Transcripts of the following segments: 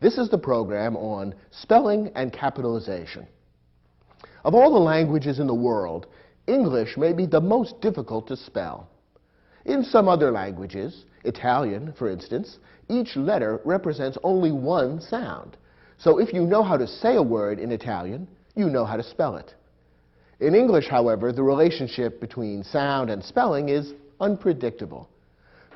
This is the program on spelling and capitalization. Of all the languages in the world, English may be the most difficult to spell. In some other languages, Italian, for instance, each letter represents only one sound. So if you know how to say a word in Italian, you know how to spell it. In English, however, the relationship between sound and spelling is unpredictable.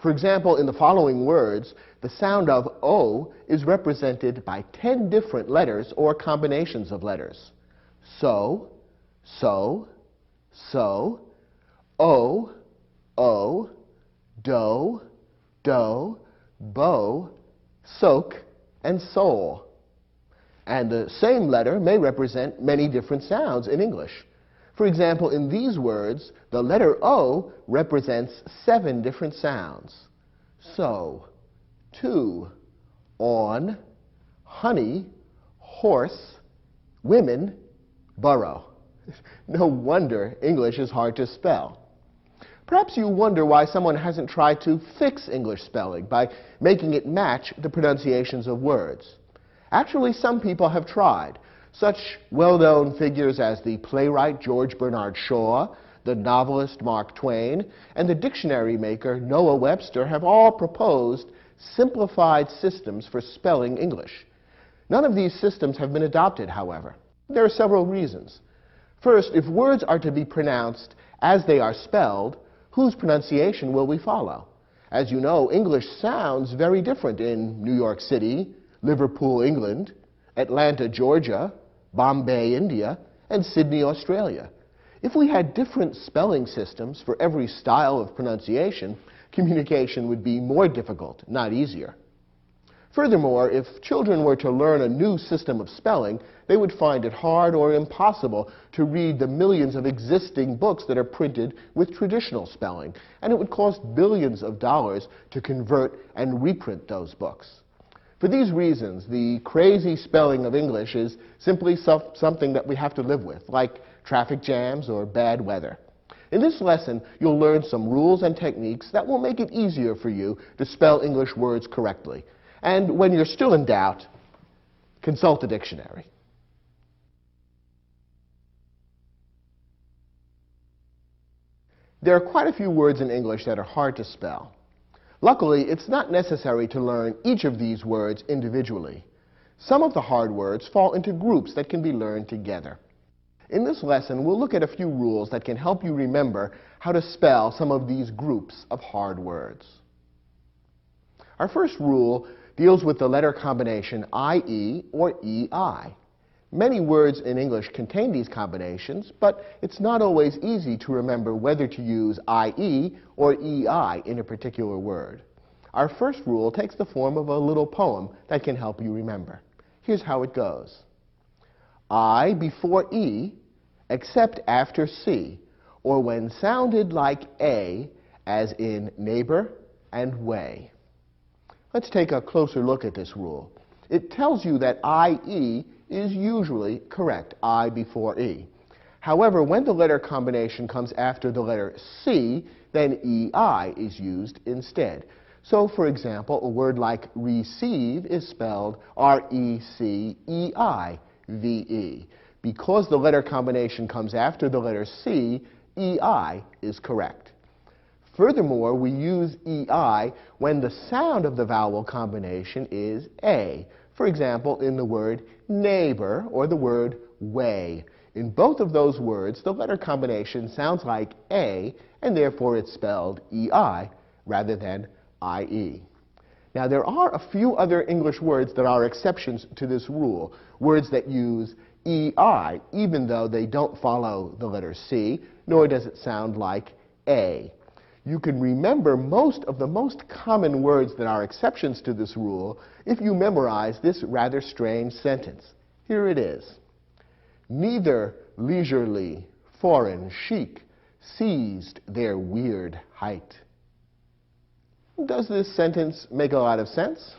For example, in the following words, the sound of O is represented by 10 different letters or combinations of letters. So, so, so, O, o, do, do, bow, soak, and soul. And the same letter may represent many different sounds in English. For example, in these words, the letter O represents 7 different sounds. So, to, on, honey, horse, women, burrow. No wonder English is hard to spell. Perhaps you wonder why someone hasn't tried to fix English spelling by making it match the pronunciations of words. Actually, some people have tried. Such well-known figures as the playwright George Bernard Shaw, the novelist Mark Twain, and the dictionary maker Noah Webster have all proposed simplified systems for spelling English. None of these systems have been adopted, however. There are several reasons. First, if words are to be pronounced as they are spelled, whose pronunciation will we follow? As you know, English sounds very different in New York City, Liverpool, England, Atlanta, Georgia, Bombay, India, and Sydney, Australia. If we had different spelling systems for every style of pronunciation, communication would be more difficult, not easier. Furthermore, if children were to learn a new system of spelling, they would find it hard or impossible to read the millions of existing books that are printed with traditional spelling, and it would cost billions of dollars to convert and reprint those books. For these reasons, the crazy spelling of English is simply something that we have to live with, like traffic jams or bad weather. In this lesson, you'll learn some rules and techniques that will make it easier for you to spell English words correctly. And when you're still in doubt, consult a dictionary. There are quite a few words in English that are hard to spell. Luckily, it's not necessary to learn each of these words individually. Some of the hard words fall into groups that can be learned together. In this lesson, we'll look at a few rules that can help you remember how to spell some of these groups of hard words. Our first rule deals with the letter combination IE or EI. Many words in English contain these combinations, but it's not always easy to remember whether to use IE or EI in a particular word. Our first rule takes the form of a little poem that can help you remember. Here's how it goes. I before E, except after C, or when sounded like A, as in neighbor and way. Let's take a closer look at this rule. It tells you that IE is usually correct, I before E. However, when the letter combination comes after the letter C, then EI is used instead. So, for example, a word like receive is spelled R-E-C-E-I-V-E. Because the letter combination comes after the letter C, EI is correct. Furthermore, we use EI when the sound of the vowel combination is A. For example, in the word neighbor or the word way. In both of those words, the letter combination sounds like A, and therefore it's spelled EI rather than IE. Now, there are a few other English words that are exceptions to this rule, words that use EI, even though they don't follow the letter C, nor does it sound like A. You can remember most of the most common words that are exceptions to this rule if you memorize this rather strange sentence. Here it is. Neither leisurely, foreign chic seized their weird height. Does this sentence make a lot of sense?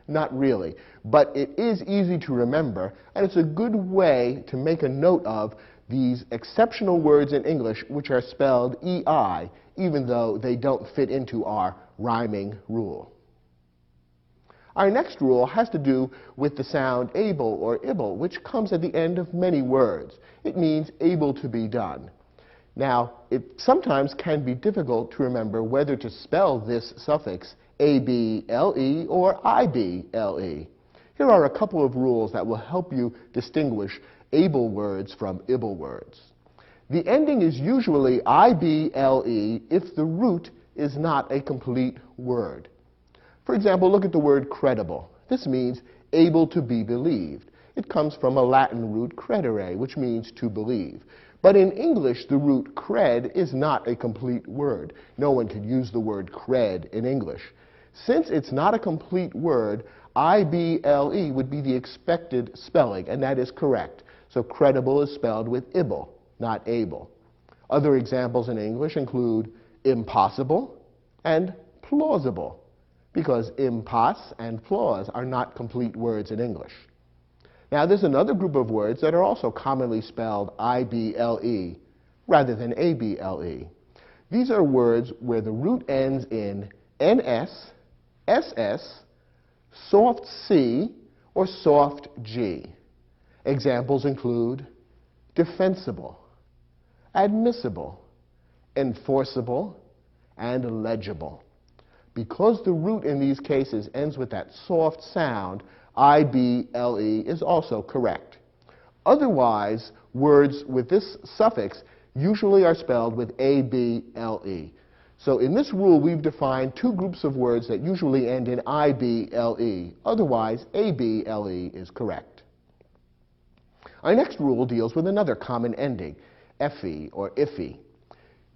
Not really, but it is easy to remember, and it's a good way to make a note of these exceptional words in English which are spelled EI, even though they don't fit into our rhyming rule. Our next rule has to do with the sound able or ible, which comes at the end of many words. It means able to be done. Now, it sometimes can be difficult to remember whether to spell this suffix able or ible. Here are a couple of rules that will help you distinguish able words from ible words. The ending is usually ible if the root is not a complete word. For example, look at the word credible. This means able to be believed. It comes from a Latin root credere, which means to believe. But in English, the root cred is not a complete word. No one can use the word cred in English. Since it's not a complete word, ible would be the expected spelling, and that is correct. So credible is spelled with ible, not able. Other examples in English include impossible and plausible, because impos and plaus are not complete words in English. Now, there's another group of words that are also commonly spelled ible rather than able. These are words where the root ends in ns, ss, soft c, or soft g. Examples include defensible, admissible, enforceable, and legible. Because the root in these cases ends with that soft sound, ible is also correct. Otherwise, words with this suffix usually are spelled with able. So in this rule, we've defined two groups of words that usually end in ible. Otherwise, able is correct. Our next rule deals with another common ending, efy or iffy.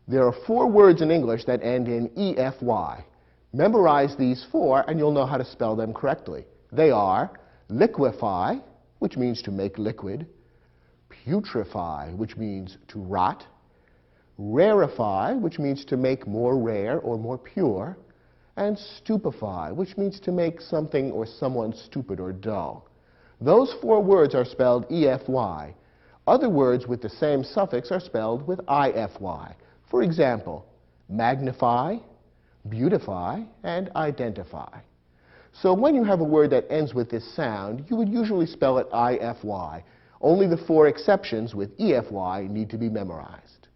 There are 4 words in English that end in efy. Memorize these 4 and you'll know how to spell them correctly. They are liquefy, which means to make liquid, putrefy, which means to rot, rarefy, which means to make more rare or more pure, and stupefy, which means to make something or someone stupid or dull. Those 4 words are spelled efy. Other words with the same suffix are spelled with ify. For example, magnify, beautify, and identify. So when you have a word that ends with this sound, you would usually spell it ify. Only the 4 exceptions with efy need to be memorized.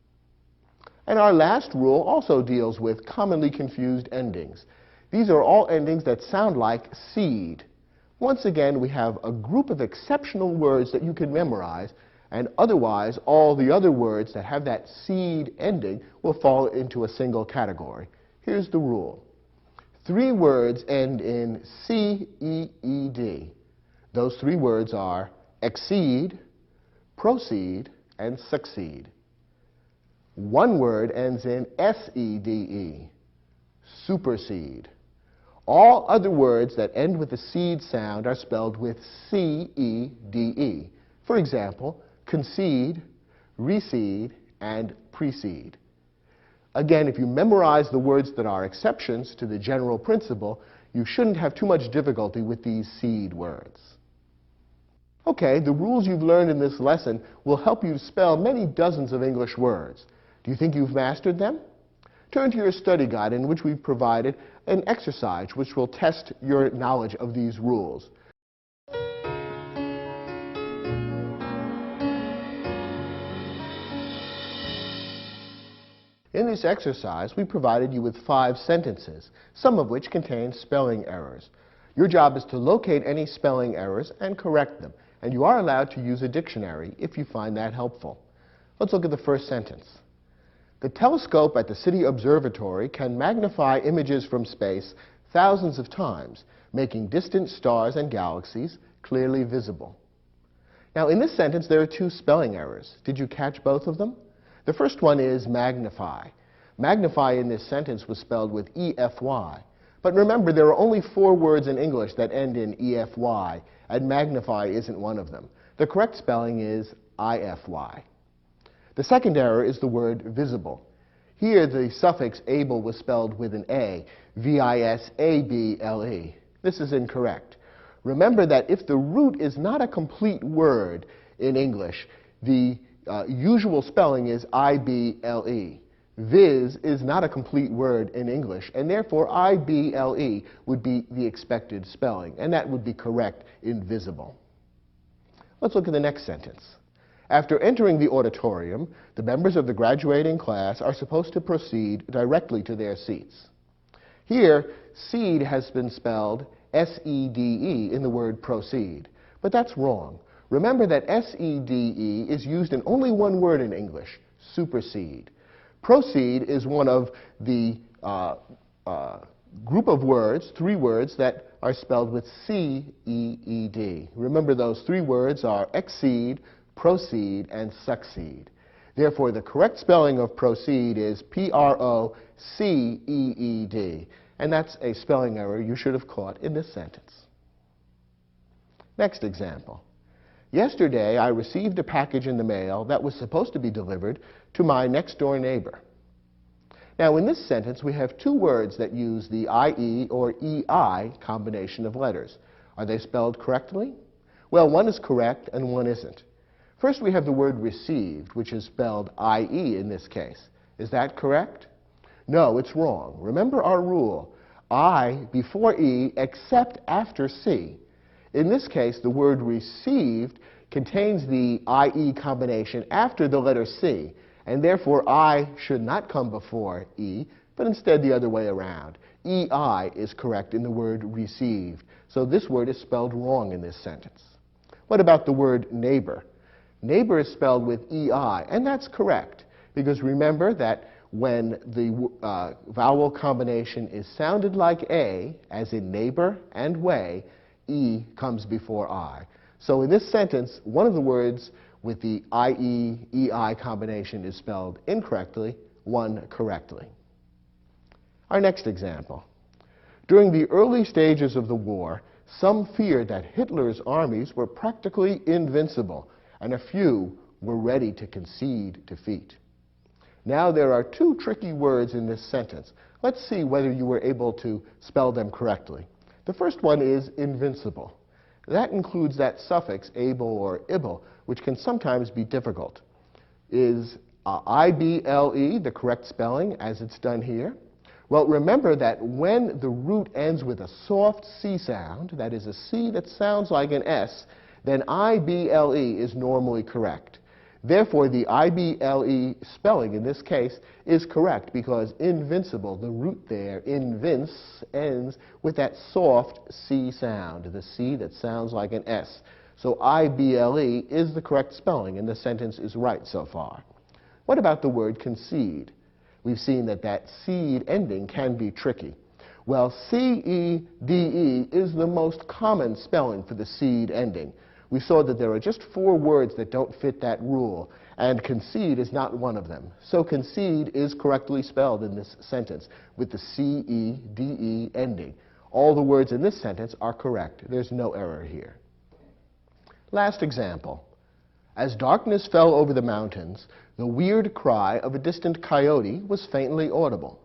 And our last rule also deals with commonly confused endings. These are all endings that sound like seed. Once again, we have a group of exceptional words that you can memorize, and otherwise all the other words that have that seed ending will fall into a single category. Here's the rule. 3 words end in C-E-E-D. Those 3 words are exceed, proceed, and succeed. 1 word ends in S-E-D-E, supersede. All other words that end with the seed sound are spelled with C-E-D-E. For example, concede, recede, and precede. Again, if you memorize the words that are exceptions to the general principle, you shouldn't have too much difficulty with these seed words. Okay, the rules you've learned in this lesson will help you spell many dozens of English words. Do you think you've mastered them? Turn to your study guide, in which we've provided an exercise which will test your knowledge of these rules. In this exercise, we provided you with 5 sentences, some of which contain spelling errors. Your job is to locate any spelling errors and correct them, and you are allowed to use a dictionary if you find that helpful. Let's look at the first sentence. The telescope at the City Observatory can magnify images from space thousands of times, making distant stars and galaxies clearly visible. Now, in this sentence, there are 2 spelling errors. Did you catch both of them? The first one is magnify. Magnify in this sentence was spelled with EFY. But remember, there are only 4 words in English that end in EFY, and magnify isn't one of them. The correct spelling is IFY. The second error is the word visible. Here, the suffix able was spelled with an A, V-I-S-A-B-L-E. This is incorrect. Remember that if the root is not a complete word in English, the usual spelling is I-B-L-E. Viz is not a complete word in English, and therefore ible would be the expected spelling, and that would be correct in visible. Let's look at the next sentence. After entering the auditorium, the members of the graduating class are supposed to proceed directly to their seats. Here, seed has been spelled S-E-D-E in the word proceed, but that's wrong. Remember that S-E-D-E is used in only one word in English, supersede. Proceed is one of the group of words, 3 words, that are spelled with C-E-E-D. Remember, those 3 words are exceed, proceed, and succeed. Therefore, the correct spelling of proceed is P-R-O-C-E-E-D. And that's a spelling error you should have caught in this sentence. Next example. Yesterday, I received a package in the mail that was supposed to be delivered to my next-door neighbor. Now, in this sentence, we have 2 words that use the IE or EI combination of letters. Are they spelled correctly? Well, one is correct and one isn't. First, we have the word received, which is spelled IE in this case. Is that correct? No, it's wrong. Remember our rule, I before E except after C. In this case, the word received contains the IE combination after the letter C, and therefore I should not come before E, but instead the other way around. EI is correct in the word received, so this word is spelled wrong in this sentence. What about the word neighbor? Neighbor is spelled with EI, and that's correct, because remember that when the vowel combination is sounded like A, as in neighbor and way, E comes before I. So in this sentence, one of the words with the IE, EI combination is spelled incorrectly, one correctly. Our next example. During the early stages of the war, some feared that Hitler's armies were practically invincible, and a few were ready to concede defeat. Now there are 2 tricky words in this sentence. Let's see whether you were able to spell them correctly. The first one is invincible. That includes that suffix, able or ible, which can sometimes be difficult. Is ible the correct spelling as it's done here? Well, remember that when the root ends with a soft C sound, that is a C that sounds like an S, then ible is normally correct. Therefore, the ible spelling in this case is correct because invincible, the root there, invince, ends with that soft C sound, the C that sounds like an S. So ible is the correct spelling, and the sentence is right so far. What about the word concede? We've seen that that seed ending can be tricky. Well, C-E-D-E is the most common spelling for the seed ending. We saw that there are just 4 words that don't fit that rule, and concede is not one of them. So concede is correctly spelled in this sentence with the C-E-D-E ending. All the words in this sentence are correct. There's no error here. Last example. As darkness fell over the mountains, the weird cry of a distant coyote was faintly audible.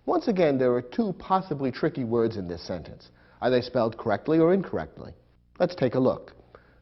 Once again, there are 2 possibly tricky words in this sentence. Are they spelled correctly or incorrectly? Let's take a look.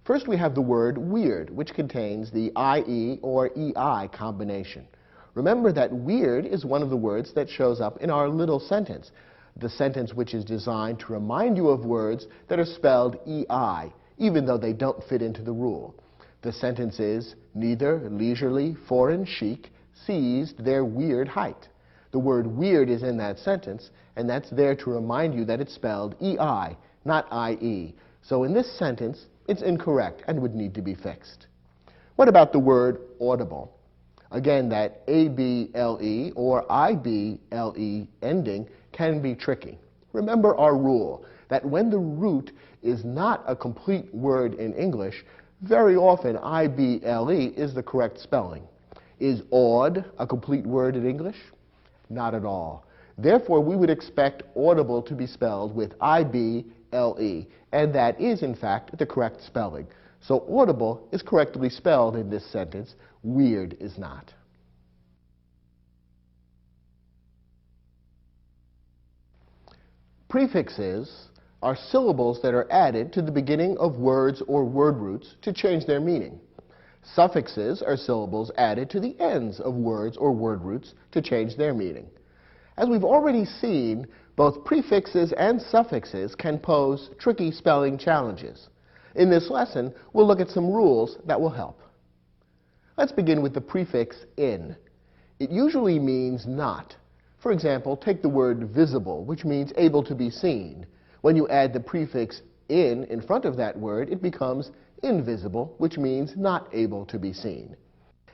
First, we have the word weird, which contains the IE or EI combination. Remember that weird is one of the words that shows up in our little sentence, the sentence which is designed to remind you of words that are spelled EI, even though they don't fit into the rule. The sentence is, neither leisurely foreign chic seized their weird height. The word weird is in that sentence, and that's there to remind you that it's spelled EI, not IE. So in this sentence, it's incorrect and would need to be fixed. What about the word audible? Again, that ABLE or IBLE ending can be tricky. Remember our rule that when the root is not a complete word in English, very often IBLE is the correct spelling. Is aud a complete word in English? Not at all. Therefore, we would expect audible to be spelled with IBLE, and that is, in fact, the correct spelling. So audible is correctly spelled in this sentence. Weird is not. Prefixes are syllables that are added to the beginning of words or word roots to change their meaning. Suffixes are syllables added to the ends of words or word roots to change their meaning. As we've already seen, both prefixes and suffixes can pose tricky spelling challenges. In this lesson, we'll look at some rules that will help. Let's begin with the prefix in. It usually means not. For example, take the word visible, which means able to be seen. When you add the prefix in front of that word, it becomes invisible, which means not able to be seen.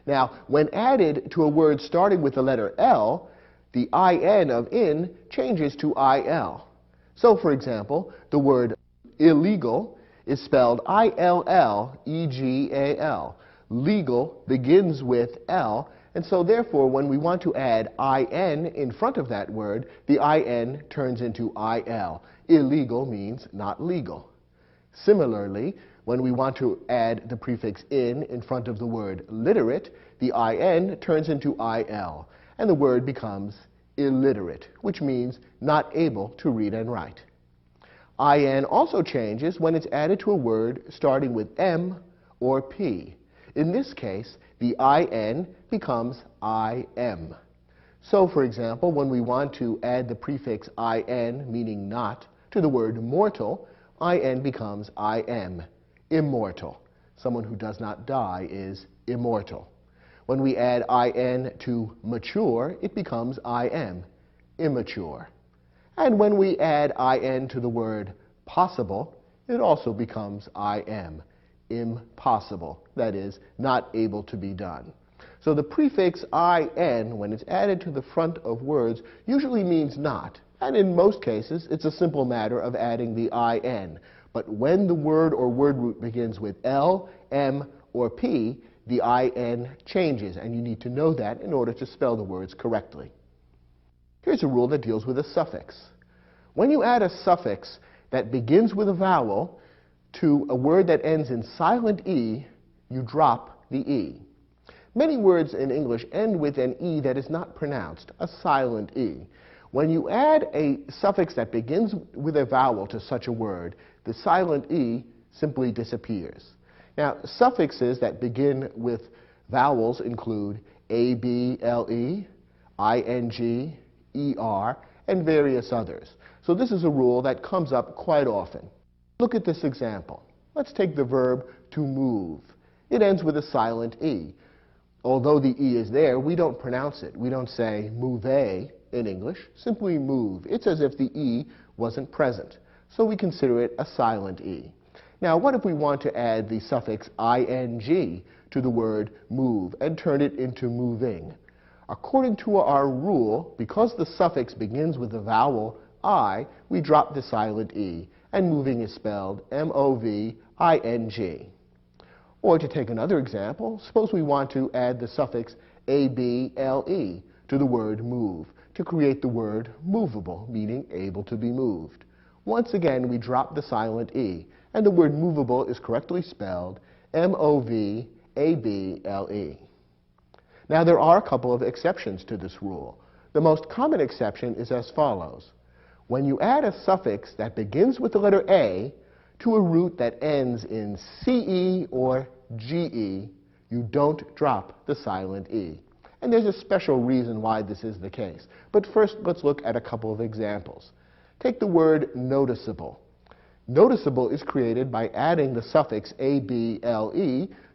Now, when added to a word starting with the letter L, the in of in changes to il. So, for example, the word illegal is spelled I-L-L-E-G-A-L. Legal begins with L, and so therefore when we want to add in in front of that word, the in turns into il. Illegal means not legal. Similarly, when we want to add the prefix in front of the word literate, the in turns into il, and the word becomes illiterate, which means not able to read and write. In also changes when it's added to a word starting with M or P. In this case, the in becomes im. So, for example, when we want to add the prefix in, meaning not, to the word mortal, in becomes im, immortal. Someone who does not die is immortal. When we add in to mature, it becomes im, immature. And when we add in to the word possible, it also becomes im, impossible. That is, not able to be done. So the prefix in, when it's added to the front of words, usually means not. And in most cases, it's a simple matter of adding the in. But when the word or word root begins with L, M, or P, the in changes, and you need to know that in order to spell the words correctly. Here's a rule that deals with a suffix. When you add a suffix that begins with a vowel to a word that ends in silent E, you drop the E. Many words in English end with an E that is not pronounced, a silent E. When you add a suffix that begins with a vowel to such a word, the silent E simply disappears. Now, suffixes that begin with vowels include able, ing, er, and various others. So this is a rule that comes up quite often. Look at this example. Let's take the verb to move. It ends with a silent E. Although the E is there, we don't pronounce it. We don't say move in English, simply move. It's as if the E wasn't present. So we consider it a silent E. Now, what if we want to add the suffix ing to the word move and turn it into moving? According to our rule, because the suffix begins with the vowel I, we drop the silent E, and moving is spelled M-O-V-I-N-G. Or to take another example, suppose we want to add the suffix able to the word move to create the word movable, meaning able to be moved. Once again, we drop the silent E, and the word movable is correctly spelled M-O-V-A-B-L-E. Now, there are a couple of exceptions to this rule. The most common exception is as follows. When you add a suffix that begins with the letter A to a root that ends in CE or GE, you don't drop the silent E. And there's a special reason why this is the case. But first, let's look at a couple of examples. Take the word noticeable. Noticeable is created by adding the suffix able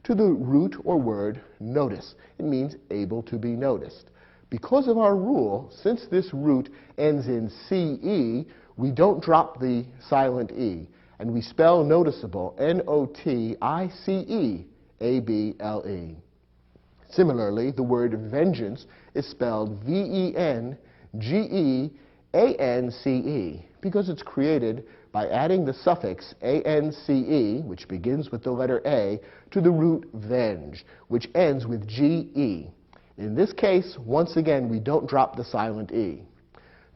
to the root or word notice. It means able to be noticed. Because of our rule, since this root ends in CE, we don't drop the silent E, and we spell noticeable N-O-T-I-C-E-A-B-L-E. Similarly, the word vengeance is spelled V-E-N-G-E-A-N-C-E because it's created by adding the suffix A-N-C-E, which begins with the letter A, to the root venge, which ends with G-E. In this case, once again, we don't drop the silent E.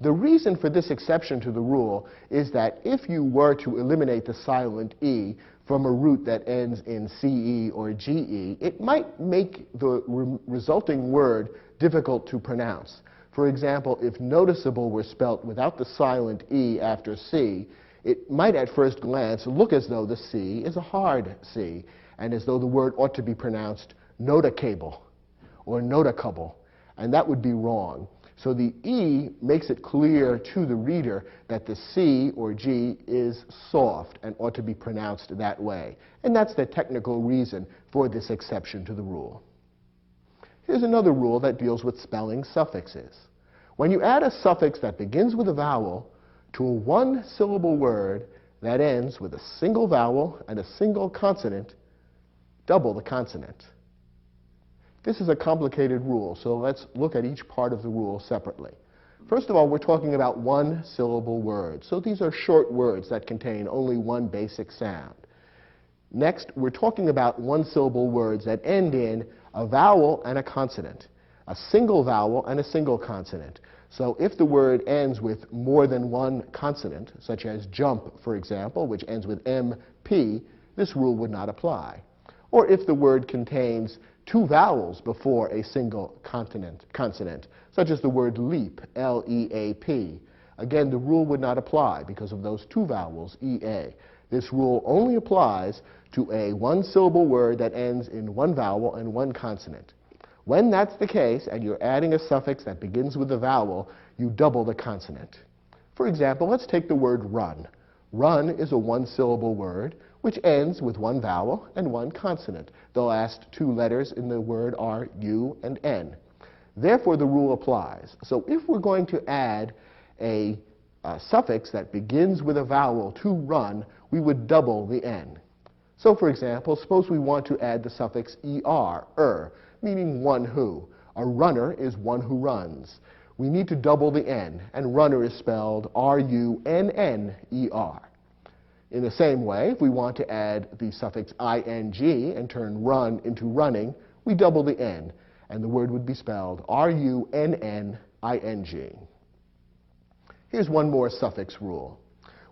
The reason for this exception to the rule is that if you were to eliminate the silent E from a root that ends in CE or GE, it might make the resulting word difficult to pronounce. For example, if noticeable were spelt without the silent E after C, it might at first glance look as though the C is a hard C. and as though the word ought to be pronounced notacable or notacable, and that would be wrong. So the E makes it clear to the reader that the C or G is soft and ought to be pronounced that way. And that's the technical reason for this exception to the rule. Here's another rule that deals with spelling suffixes. When you add a suffix that begins with a vowel to a one-syllable word that ends with a single vowel and a single consonant, double the consonant. This is a complicated rule, so let's look at each part of the rule separately. First of all, we're talking about one-syllable words. So these are short words that contain only one basic sound. Next, we're talking about one-syllable words that end in a vowel and a consonant, a single vowel and a single consonant. So if the word ends with more than one consonant, such as jump, for example, which ends with MP, this rule would not apply. Or if the word contains two vowels before a single consonant, such as the word leap, L-E-A-P. Again, the rule would not apply because of those two vowels, E-A. This rule only applies to a one-syllable word that ends in one vowel and one consonant. When that's the case, and you're adding a suffix that begins with a vowel, you double the consonant. For example, let's take the word run. Run is a one-syllable word which ends with one vowel and one consonant. The last two letters in the word are U and N. Therefore, the rule applies. So if we're going to add a suffix that begins with a vowel to run, we would double the N. So for example, suppose we want to add the suffix er, meaning one who. A runner is one who runs. We need to double the N, and runner is spelled R-U-N-N-E-R. In the same way, if we want to add the suffix ing and turn run into running, we double the N, and the word would be spelled R-U-N-N-I-N-G. Here's one more suffix rule.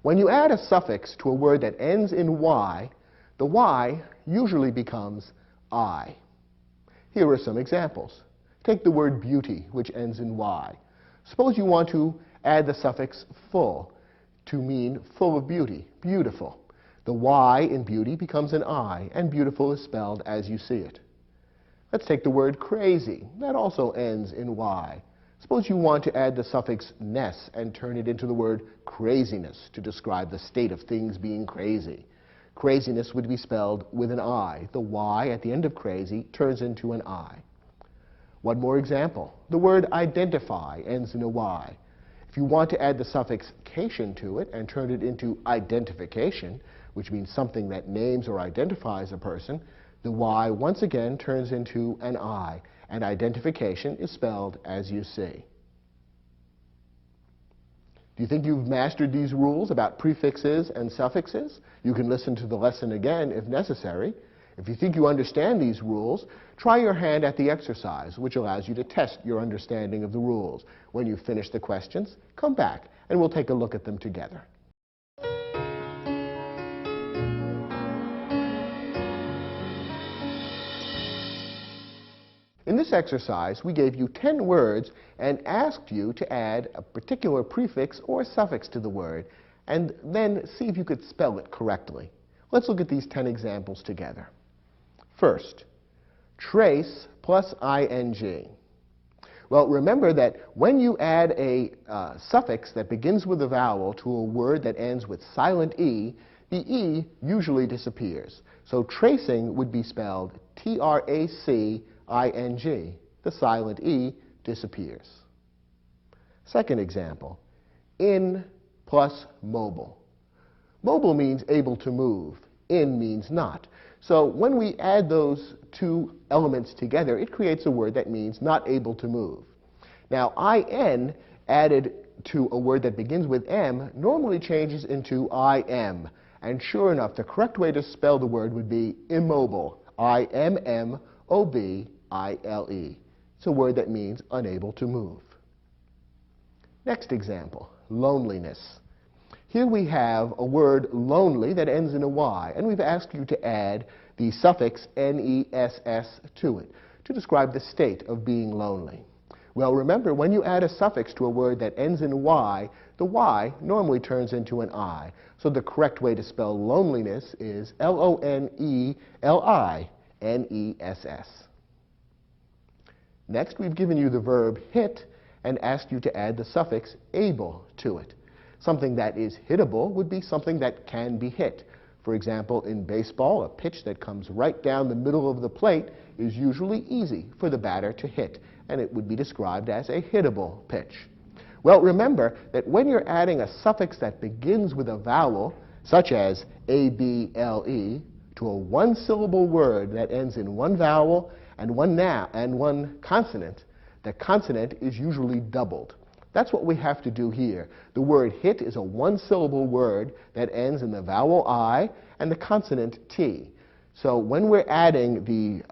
When you add a suffix to a word that ends in Y, the Y usually becomes I. Here are some examples. Take the word beauty, which ends in Y. Suppose you want to add the suffix full to mean full of beauty, beautiful. The Y in beauty becomes an I, and beautiful is spelled as you see it. Let's take the word crazy. That also ends in Y. Suppose you want to add the suffix ness and turn it into the word craziness to describe the state of things being crazy. Craziness would be spelled with an I. The Y at the end of crazy turns into an I. One more example. The word identify ends in a Y. If you want to add the suffix cation to it and turn it into identification, which means something that names or identifies a person, the Y once again turns into an I, and identification is spelled as you see. Do you think you've mastered these rules about prefixes and suffixes? You can listen to the lesson again if necessary. If you think you understand these rules, try your hand at the exercise, which allows you to test your understanding of the rules. When you finish the questions, come back and we'll take a look at them together. In this exercise, we gave you 10 words and asked you to add a particular prefix or suffix to the word, and then see if you could spell it correctly. Let's look at these 10 examples together. First, trace plus ing. Well, remember that when you add a suffix that begins with a vowel to a word that ends with silent E, the E usually disappears. So tracing would be spelled T-R-A-C-I-N-G. The silent E disappears. Second example, in plus mobile. Mobile means able to move. In means not. So when we add those two elements together, it creates a word that means not able to move. Now, in added to a word that begins with M normally changes into im. And sure enough, the correct way to spell the word would be immobile. I-M-M-O-B-I-L-E. It's a word that means unable to move. Next example, loneliness. Here we have a word lonely that ends in a Y, and we've asked you to add the suffix N-E-S-S to it to describe the state of being lonely. Well, remember, when you add a suffix to a word that ends in Y, the Y normally turns into an I. So the correct way to spell loneliness is L-O-N-E-L-I-N-E-S-S. Next, we've given you the verb hit and asked you to add the suffix able to it. Something that is hittable would be something that can be hit. For example, in baseball, a pitch that comes right down the middle of the plate is usually easy for the batter to hit, and it would be described as a hittable pitch. Well, remember that when you're adding a suffix that begins with a vowel, such as able, to a one-syllable word that ends in one vowel and one consonant, the consonant is usually doubled. That's what we have to do here. The word hit is a one-syllable word that ends in the vowel I and the consonant T. So when we're adding the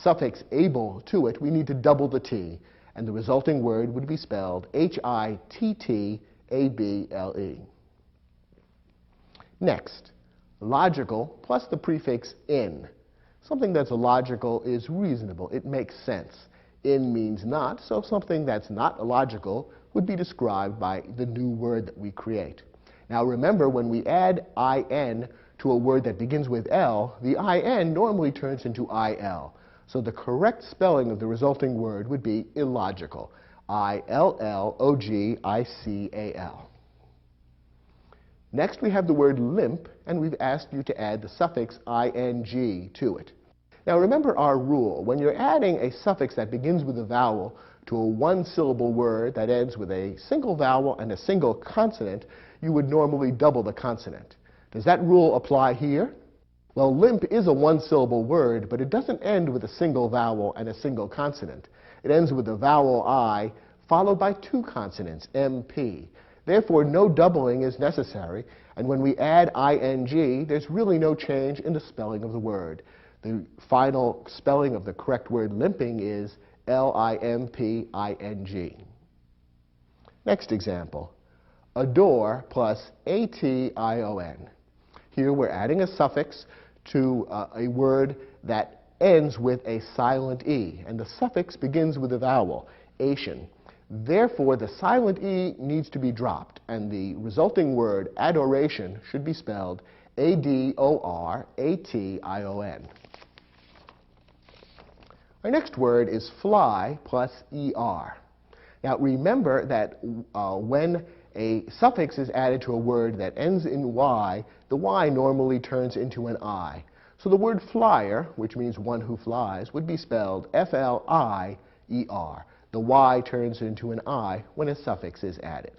suffix able to it, we need to double the T, and the resulting word would be spelled H-I-T-T-A-B-L-E. Next, logical plus the prefix in. Something that's illogical is reasonable. It makes sense. In means not, so something that's not illogical would be described by the new word that we create. Now remember, when we add in to a word that begins with L, the in normally turns into il. So the correct spelling of the resulting word would be illogical. I-L-L-O-G-I-C-A-L. Next we have the word limp, and we've asked you to add the suffix ing to it. Now remember our rule. When you're adding a suffix that begins with a vowel to a one-syllable word that ends with a single vowel and a single consonant, you would normally double the consonant. Does that rule apply here? Well, limp is a one-syllable word, but it doesn't end with a single vowel and a single consonant. It ends with the vowel I followed by two consonants, MP. Therefore, no doubling is necessary, and when we add ing, there's really no change in the spelling of the word. The final spelling of the correct word limping is L-I-M-P-I-N-G. Next example, adore plus A-T-I-O-N. Here we're adding a suffix to a word that ends with a silent E, and the suffix begins with a vowel, ation. Therefore, the silent E needs to be dropped, and the resulting word adoration should be spelled A-D-O-R-A-T-I-O-N. Our next word is fly plus ER. Now remember that when a suffix is added to a word that ends in Y, the Y normally turns into an I. So the word flyer, which means one who flies, would be spelled F-L-I-E-R. The Y turns into an I when a suffix is added.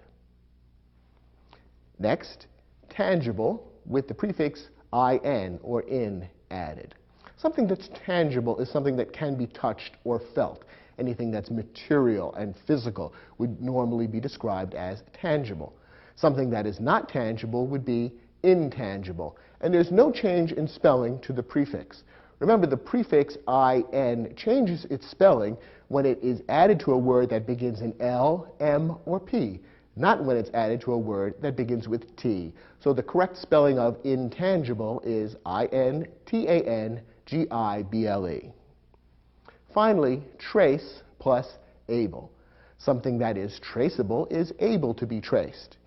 Next, tangible with the prefix in or in added. Something that's tangible is something that can be touched or felt. Anything that's material and physical would normally be described as tangible. Something that is not tangible would be intangible. And there's no change in spelling to the prefix. Remember, the prefix in changes its spelling when it is added to a word that begins in L, M, or P, not when it's added to a word that begins with T. So the correct spelling of intangible is I-N-T-A-N-G-I-B-L-E. Finally, trace plus able. Something that is traceable is able to be traced.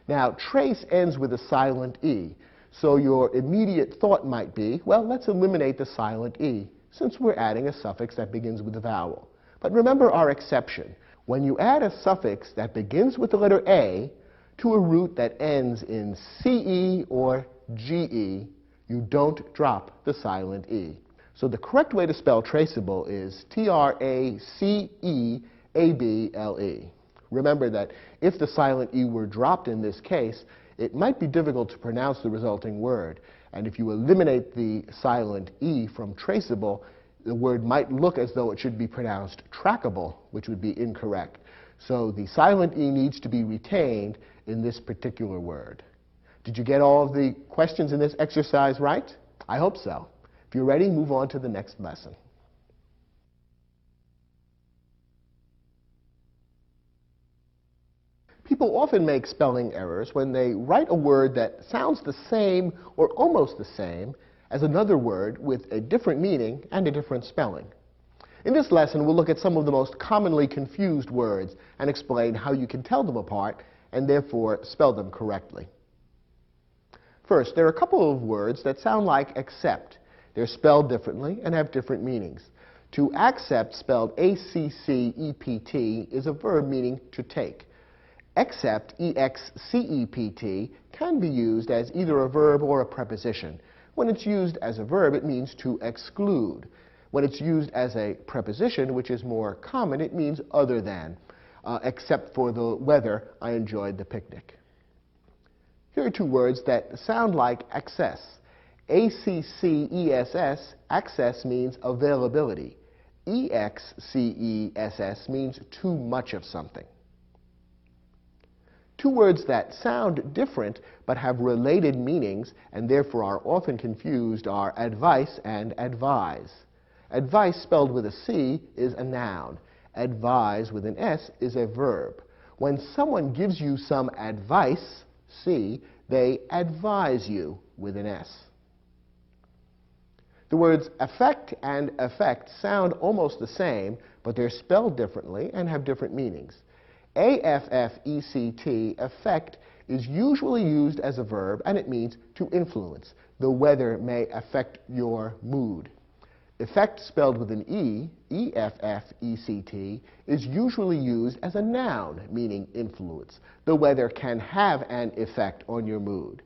Now, trace ends with a silent E, so your immediate thought might be, well, let's eliminate the silent E, since we're adding a suffix that begins with a vowel. But remember our exception. When you add a suffix that begins with the letter A to a root that ends in CE or GE, you don't drop the silent E. So the correct way to spell traceable is T-R-A-C-E-A-B-L-E. Remember that if the silent E were dropped in this case, it might be difficult to pronounce the resulting word. And if you eliminate the silent E from traceable, the word might look as though it should be pronounced trackable, which would be incorrect. So the silent E needs to be retained in this particular word. Did you get all of the questions in this exercise right? I hope so. If you're ready, move on to the next lesson. People often make spelling errors when they write a word that sounds the same or almost the same as another word with a different meaning and a different spelling. In this lesson, we'll look at some of the most commonly confused words and explain how you can tell them apart and therefore spell them correctly. First, there are a couple of words that sound like accept. They're spelled differently and have different meanings. To accept, spelled A-C-C-E-P-T, is a verb meaning to take. Except, E-X-C-E-P-T, can be used as either a verb or a preposition. When it's used as a verb, it means to exclude. When it's used as a preposition, which is more common, it means other than. Except for the weather, I enjoyed the picnic. Here are two words that sound like access. A-C-C-E-S-S, access means availability. E-X-C-E-S-S means too much of something. Two words that sound different but have related meanings and therefore are often confused are advice and advise. Advice spelled with a C is a noun. Advise with an S is a verb. When someone gives you some advice, C, they advise you with an S. The words affect and effect sound almost the same, but they're spelled differently and have different meanings. A-F-F-E-C-T, affect, is usually used as a verb, and it means to influence. The weather may affect your mood. Effect, spelled with an E, E-F-F-E-C-T, is usually used as a noun, meaning influence. The weather can have an effect on your mood.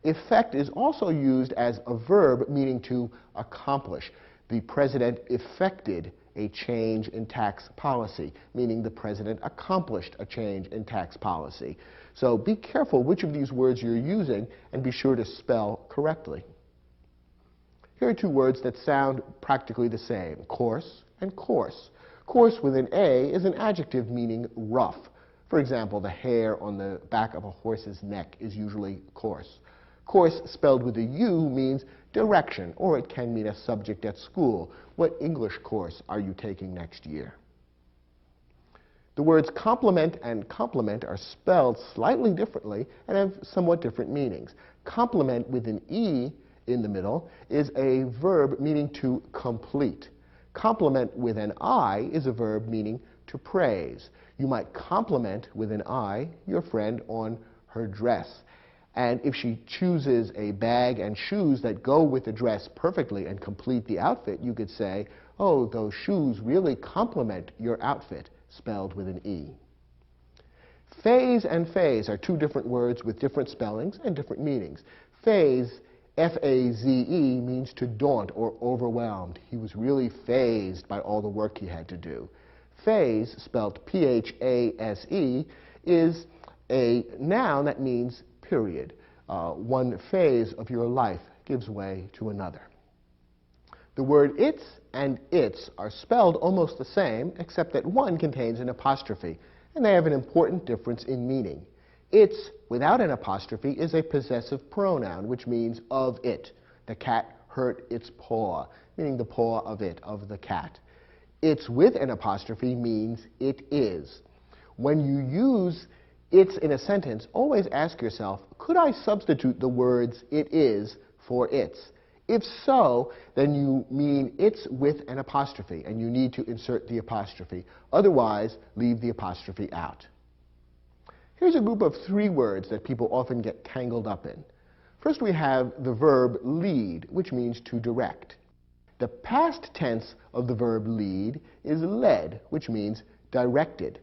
Effect is also used as a verb meaning to accomplish. The president effected a change in tax policy, meaning the president accomplished a change in tax policy. So be careful which of these words you're using and be sure to spell correctly. Here are two words that sound practically the same, coarse and coarse. Coarse with an A is an adjective meaning rough. For example, the hair on the back of a horse's neck is usually coarse. Course spelled with a U means direction, or it can mean a subject at school. What English course are you taking next year? The words complement and complement are spelled slightly differently and have somewhat different meanings. Complement with an E in the middle is a verb meaning to complete. Compliment with an I is a verb meaning to praise. You might compliment with an I your friend on her dress. And if she chooses a bag and shoes that go with the dress perfectly and complete the outfit, you could say, oh, those shoes really complement your outfit, spelled with an E. Phase and phase are two different words with different spellings and different meanings. Phase, F-A-Z-E, means to daunt or overwhelmed. He was really phased by all the work he had to do. Phase, spelled P-H-A-S-E, is a noun that means period. One phase of your life gives way to another. The word its and its are spelled almost the same, except that one contains an apostrophe, and they have an important difference in meaning. Its, without an apostrophe, is a possessive pronoun, which means of it. The cat hurt its paw, meaning the paw of it, of the cat. Its with an apostrophe means it is. When you use it's in a sentence, always ask yourself, could I substitute the words it is for its? If so, then you mean it's with an apostrophe, and you need to insert the apostrophe. Otherwise, leave the apostrophe out. Here's a group of three words that people often get tangled up in. First, we have the verb lead, which means to direct. The past tense of the verb lead is led, which means directed.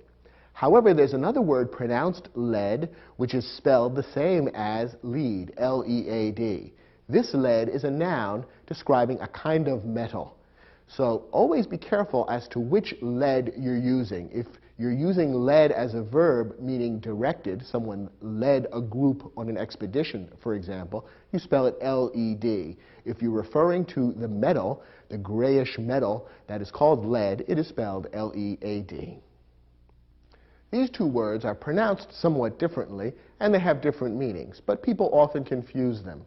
However, there's another word pronounced led, which is spelled the same as lead, L-E-A-D. This lead is a noun describing a kind of metal. So always be careful as to which lead you're using. If you're using led as a verb, meaning directed, someone led a group on an expedition, for example, you spell it L-E-D. If you're referring to the metal, the grayish metal that is called lead, it is spelled L-E-A-D. These two words are pronounced somewhat differently, and they have different meanings, but people often confuse them.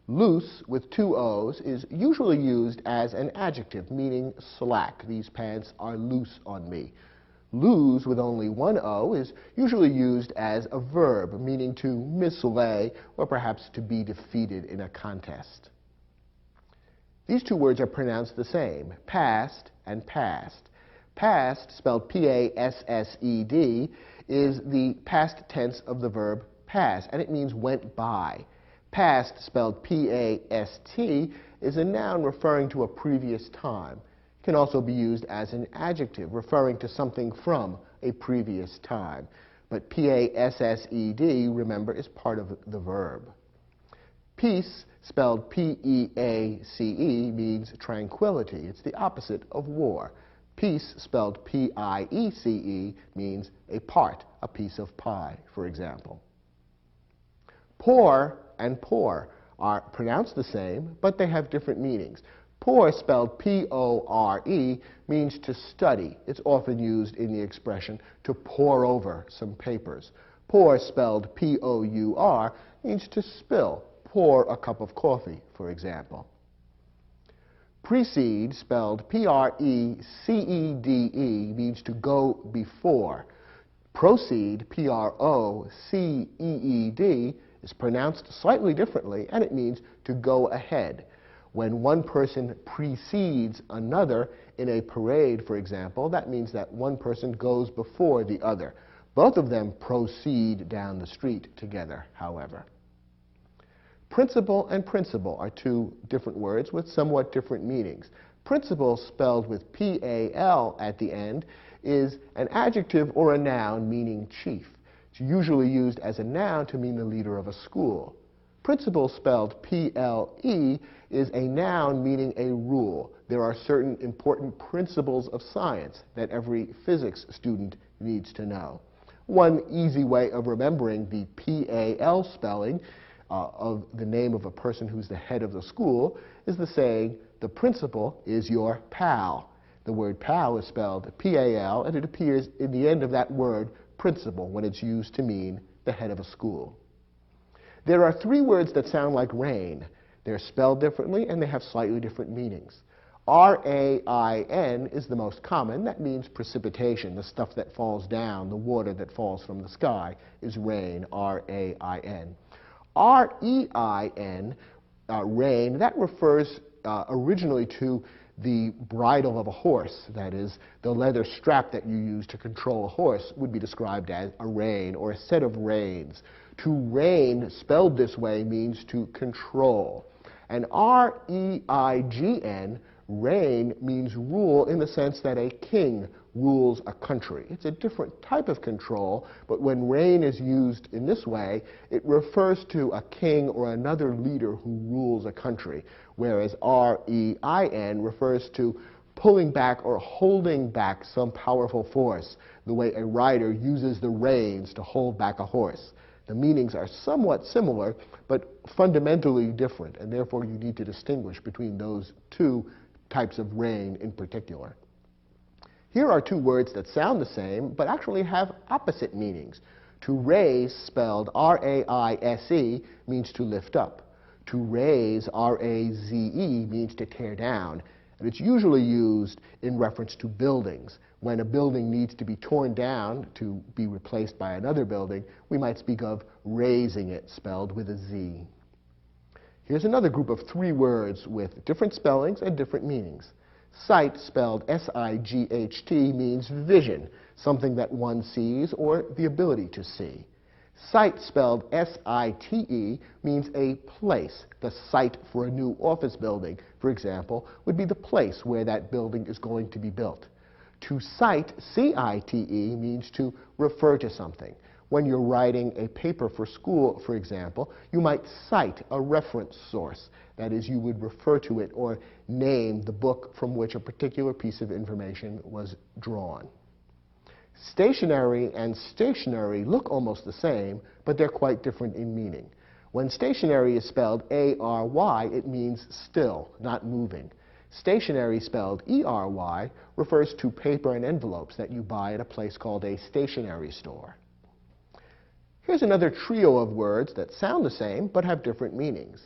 Loose, with two O's, is usually used as an adjective, meaning slack. These pants are loose on me. Lose, with only one O, is usually used as a verb, meaning to mislay or perhaps to be defeated in a contest. These two words are pronounced the same, past and past. Past, spelled P-A-S-S-E-D, is the past tense of the verb pass, and it means went by. Past, spelled P-A-S-T, is a noun referring to a previous time. It can also be used as an adjective referring to something from a previous time. But P-A-S-S-E-D, remember, is part of the verb. Peace, spelled P-E-A-C-E, means tranquility. It's the opposite of war. Piece, spelled P-I-E-C-E, means a part, a piece of pie, for example. Poor and poor are pronounced the same, but they have different meanings. Poor, spelled P-O-R-E, means to study. It's often used in the expression to pore over some papers. Pour, spelled P-O-U-R, means to spill. Pour a cup of coffee, for example. Precede, spelled P-R-E-C-E-D-E, means to go before. Proceed, P-R-O-C-E-E-D, is pronounced slightly differently, and it means to go ahead. When one person precedes another in a parade, for example, that means that one person goes before the other. Both of them proceed down the street together, however. Principal and principal are two different words with somewhat different meanings. Principal, spelled with P-A-L at the end, is an adjective or a noun meaning chief. It's usually used as a noun to mean the leader of a school. Principle, spelled P-L-E, is a noun meaning a rule. There are certain important principles of science that every physics student needs to know. One easy way of remembering the P-A-L spelling of the name of a person who's the head of the school is the saying, the principal is your pal. The word pal is spelled P-A-L, and it appears in the end of that word, principal, when it's used to mean the head of a school. There are three words that sound like rain. They're spelled differently, and they have slightly different meanings. R-A-I-N is the most common. That means precipitation, the stuff that falls down, the water that falls from the sky is rain, R-A-I-N. R-E-I-N, rain, that refers originally to the bridle of a horse. That is, the leather strap that you use to control a horse would be described as a rein or a set of reins. To reign, spelled this way, means to control. And R-E-I-G-N, reign, means rule in the sense that a king rules a country. It's a different type of control, but when reign is used in this way, it refers to a king or another leader who rules a country, whereas R-E-I-N refers to pulling back or holding back some powerful force, the way a rider uses the reins to hold back a horse. The meanings are somewhat similar, but fundamentally different, and therefore you need to distinguish between those two types of reign in particular. Here are two words that sound the same, but actually have opposite meanings. To raise, spelled R-A-I-S-E, means to lift up. To raze, R-A-Z-E, means to tear down. And it's usually used in reference to buildings. When a building needs to be torn down to be replaced by another building, we might speak of raising it, spelled with a Z. Here's another group of three words with different spellings and different meanings. Sight, spelled S-I-G-H-T, means vision, something that one sees or the ability to see. Site, spelled S-I-T-E, means a place. The site for a new office building, for example, would be the place where that building is going to be built. To cite, C-I-T-E, means to refer to something. When you're writing a paper for school, for example, you might cite a reference source. That is, you would refer to it or name the book from which a particular piece of information was drawn. Stationary and stationary look almost the same, but they're quite different in meaning. When stationary is spelled A-R-Y, it means still, not moving. Stationary, spelled E-R-Y, refers to paper and envelopes that you buy at a place called a stationery store. Here's another trio of words that sound the same but have different meanings.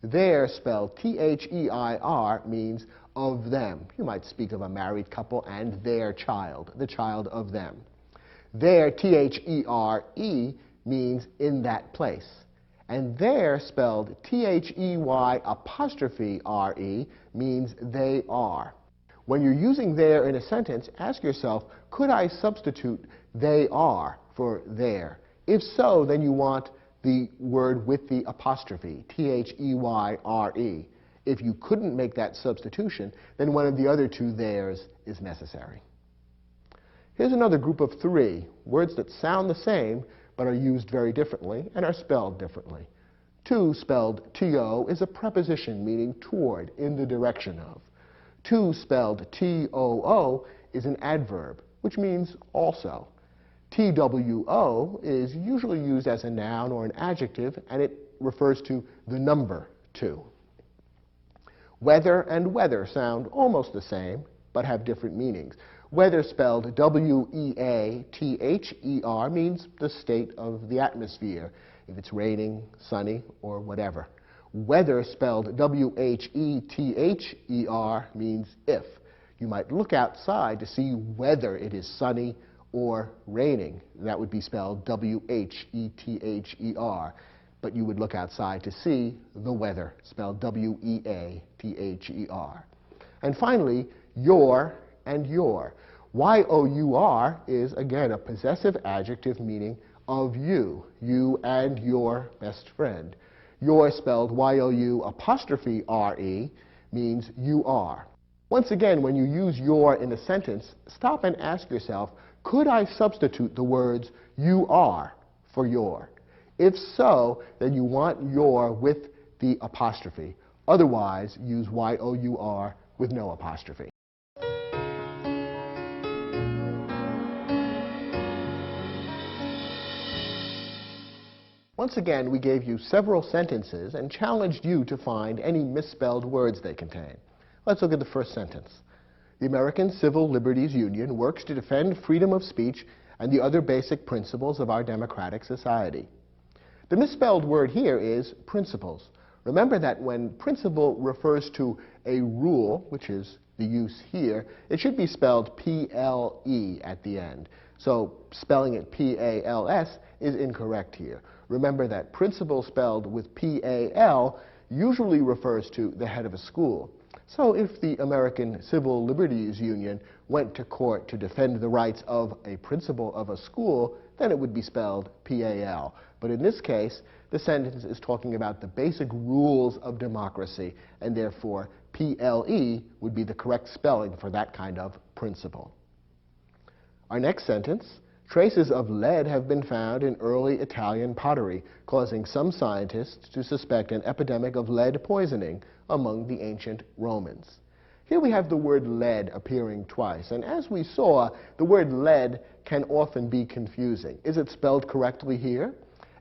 Their, spelled T-H-E-I-R, means of them. You might speak of a married couple and their child, the child of them. Their, T-H-E-R-E, means in that place. And their, spelled T-H-E-Y'-R-E, means they are. When you're using there in a sentence, ask yourself, could I substitute they are for there. If so, then you want the word with the apostrophe, T-H-E-Y-R-E. If you couldn't make that substitution, then one of the other two theirs is necessary. Here's another group of three, words that sound the same but are used very differently and are spelled differently. To, spelled T-O, is a preposition meaning toward, in the direction of. To, spelled T-O-O, is an adverb, which means also. T-W-O is usually used as a noun or an adjective, and it refers to the number two. Whether and weather sound almost the same, but have different meanings. Weather, spelled W-E-A-T-H-E-R, means the state of the atmosphere, if it's raining, sunny, or whatever. Weather, spelled W-H-E-T-H-E-R, means if. You might look outside to see whether it is sunny or raining. That would be spelled W-H-E-T-H-E-R. But you would look outside to see the weather, spelled W-E-A-T-H-E-R. And finally, your and your. Y-O-U-R is, again, a possessive adjective meaning of you, you and your best friend. Your, spelled Y-O-U'-R-E, means you are. Once again, when you use your in a sentence, stop and ask yourself, could I substitute the words you are for your? If so, then you want your with the apostrophe. Otherwise, use Y-O-U-R with no apostrophe. Once again, we gave you several sentences and challenged you to find any misspelled words they contain. Let's look at the first sentence. The American Civil Liberties Union works to defend freedom of speech and the other basic principles of our democratic society. The misspelled word here is principles. Remember that when principle refers to a rule, which is the use here, it should be spelled P-L-E at the end. So spelling it P-A-L-S is incorrect here. Remember that principal spelled with P-A-L usually refers to the head of a school. So if the American Civil Liberties Union went to court to defend the rights of a principal of a school, then it would be spelled P-A-L. But in this case, the sentence is talking about the basic rules of democracy, and therefore P-L-E would be the correct spelling for that kind of principle. Our next sentence, traces of lead have been found in early Italian pottery, causing some scientists to suspect an epidemic of lead poisoning among the ancient Romans. Here we have the word lead appearing twice, and as we saw, the word lead can often be confusing. Is it spelled correctly here?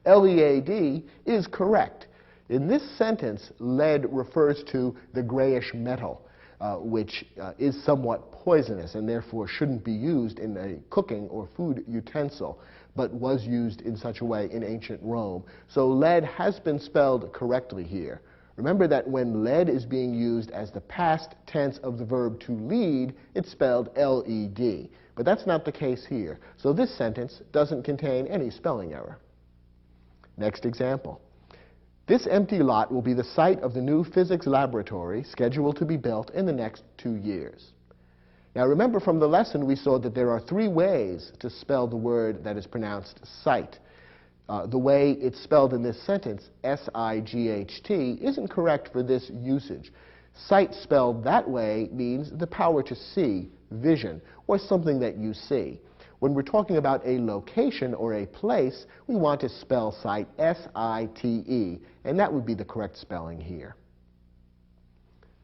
L-E-A-D is correct. In this sentence, lead refers to the grayish metal, which is somewhat poisonous and therefore shouldn't be used in a cooking or food utensil, but was used in such a way in ancient Rome. So lead has been spelled correctly here. Remember that when lead is being used as the past tense of the verb to lead, it's spelled L-E-D. But that's not the case here. So this sentence doesn't contain any spelling error. Next example. This empty lot will be the site of the new physics laboratory scheduled to be built in the next 2 years. Now remember from the lesson we saw that there are 3 ways to spell the word that is pronounced sight. The way it's spelled in this sentence, S-I-G-H-T, isn't correct for this usage. Sight spelled that way means the power to see, vision, or something that you see. When we're talking about a location or a place, we want to spell sight S-I-T-E, and that would be the correct spelling here.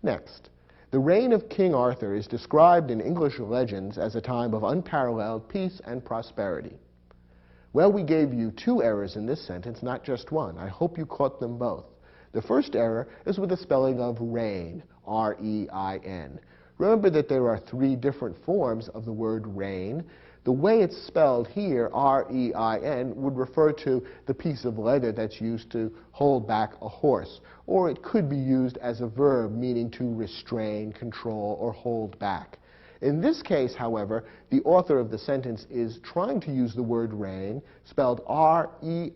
Next, the reign of King Arthur is described in English legends as a time of unparalleled peace and prosperity. Well, we gave you 2 errors in this sentence, not just one. I hope you caught them both. The first error is with the spelling of reign, R-E-I-N. Remember that there are 3 different forms of the word reign. The way it's spelled here, R-E-I-N, would refer to the piece of leather that's used to hold back a horse. Or it could be used as a verb meaning to restrain, control, or hold back. In this case, however, the author of the sentence is trying to use the word reign, spelled R-E-I-G-N,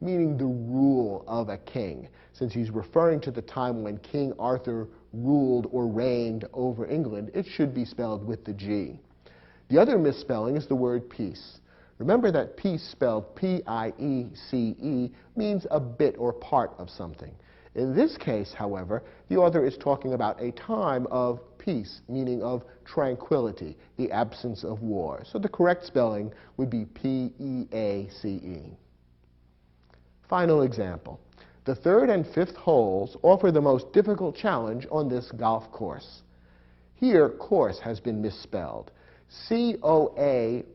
meaning the rule of a king. Since he's referring to the time when King Arthur ruled or reigned over England, it should be spelled with the G. The other misspelling is the word peace. Remember that piece, spelled P-I-E-C-E, means a bit or part of something. In this case, however, the author is talking about a time of peace, meaning of tranquility, the absence of war. So the correct spelling would be P-E-A-C-E. Final example. The third and fifth holes offer the most difficult challenge on this golf course. Here, course has been misspelled. C-O-A-R-S-E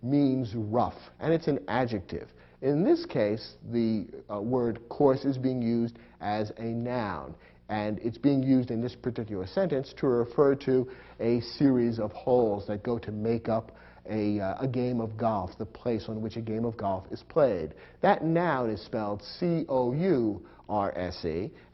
means rough, and it's an adjective. In this case, the word course is being used as a noun, and it's being used in this particular sentence to refer to a series of holes that go to make up a game of golf, the place on which a game of golf is played. That noun is spelled C-O-U-R-S-E,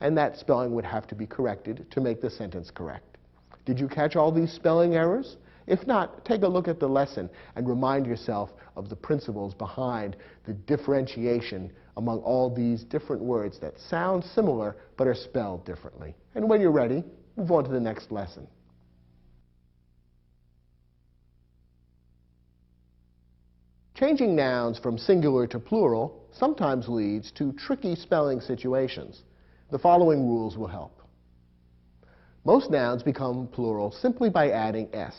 and that spelling would have to be corrected to make the sentence correct. Did you catch all these spelling errors? If not, take a look at the lesson and remind yourself of the principles behind the differentiation among all these different words that sound similar but are spelled differently. And when you're ready, move on to the next lesson. Changing nouns from singular to plural sometimes leads to tricky spelling situations. The following rules will help. Most nouns become plural simply by adding s.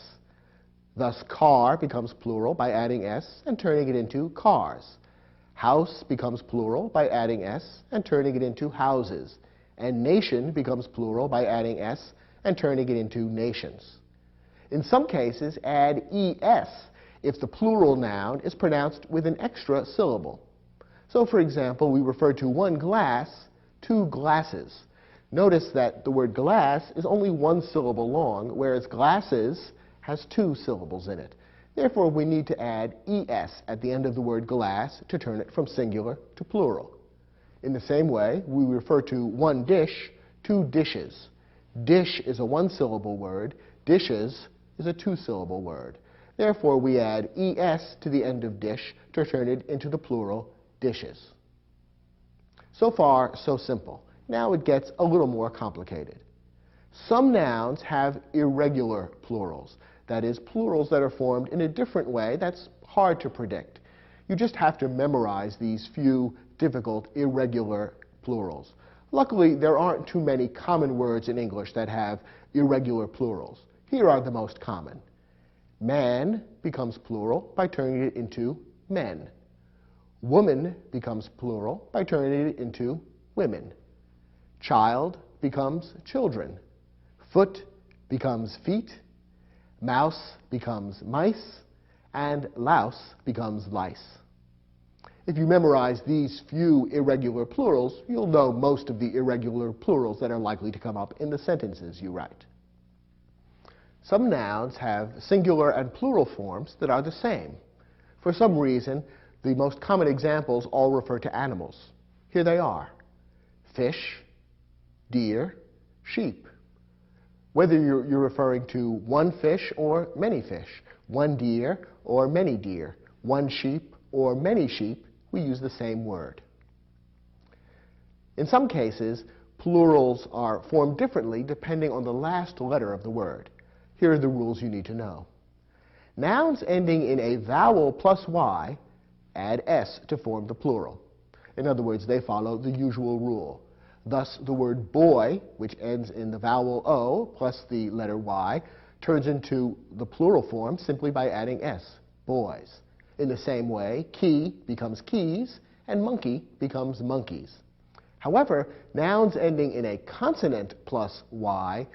Thus, car becomes plural by adding s and turning it into cars. House becomes plural by adding s and turning it into houses. And nation becomes plural by adding s and turning it into nations. In some cases, add es if the plural noun is pronounced with an extra syllable. So, for example, we refer to one glass, two glasses. Notice that the word glass is only one syllable long, whereas glasses has two syllables in it. Therefore, we need to add es at the end of the word glass to turn it from singular to plural. In the same way, we refer to one dish, two dishes. Dish is a one-syllable word. Dishes is a two-syllable word. Therefore, we add es to the end of dish to turn it into the plural dishes. So far, so simple. Now it gets a little more complicated. Some nouns have irregular plurals. That is, plurals that are formed in a different way that's hard to predict. You just have to memorize these few difficult irregular plurals. Luckily, there aren't too many common words in English that have irregular plurals. Here are the most common. Man becomes plural by turning it into men. Woman becomes plural by turning it into women. Child becomes children. Foot becomes feet. Mouse becomes mice. And louse becomes lice. If you memorize these few irregular plurals, you'll know most of the irregular plurals that are likely to come up in the sentences you write. Some nouns have singular and plural forms that are the same. For some reason, the most common examples all refer to animals. Here they are: fish, deer, sheep. Whether you're referring to one fish or many fish, one deer or many deer, one sheep or many sheep, we use the same word. In some cases, plurals are formed differently depending on the last letter of the word. Here are the rules you need to know. Nouns ending in a vowel plus y add s to form the plural. In other words, they follow the usual rule. Thus, the word boy, which ends in the vowel o plus the letter y, turns into the plural form simply by adding s, boys. In the same way, key becomes keys, and monkey becomes monkeys. However, nouns ending in a consonant plus y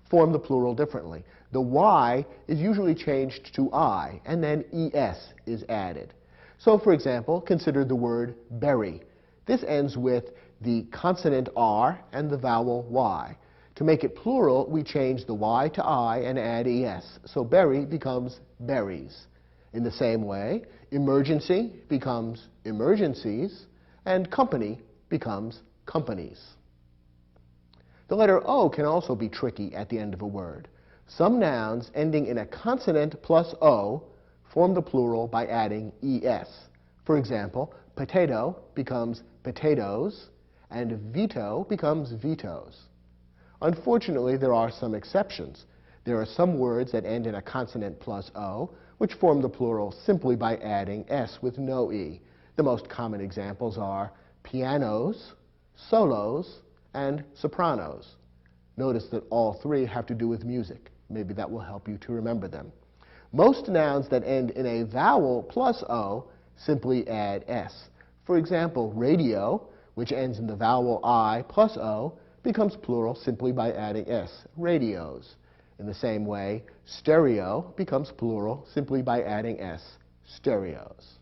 form the plural differently. The y is usually changed to I, and then es is added. So, for example, consider the word berry. This ends with the consonant r and the vowel y. To make it plural, we change the y to I and add es. So berry becomes berries. In the same way, emergency becomes emergencies, and company becomes companies. The letter O can also be tricky at the end of a word. Some nouns ending in a consonant plus O form the plural by adding es. For example, potato becomes potatoes, and veto becomes vetoes. Unfortunately, there are some exceptions. There are some words that end in a consonant plus O, which form the plural simply by adding S with no E. The most common examples are pianos, solos, and sopranos. Notice that all three have to do with music. Maybe that will help you to remember them. Most nouns that end in a vowel plus O simply add S. For example, radio, which ends in the vowel I plus O, becomes plural simply by adding S, radios. In the same way, stereo becomes plural simply by adding S, stereos.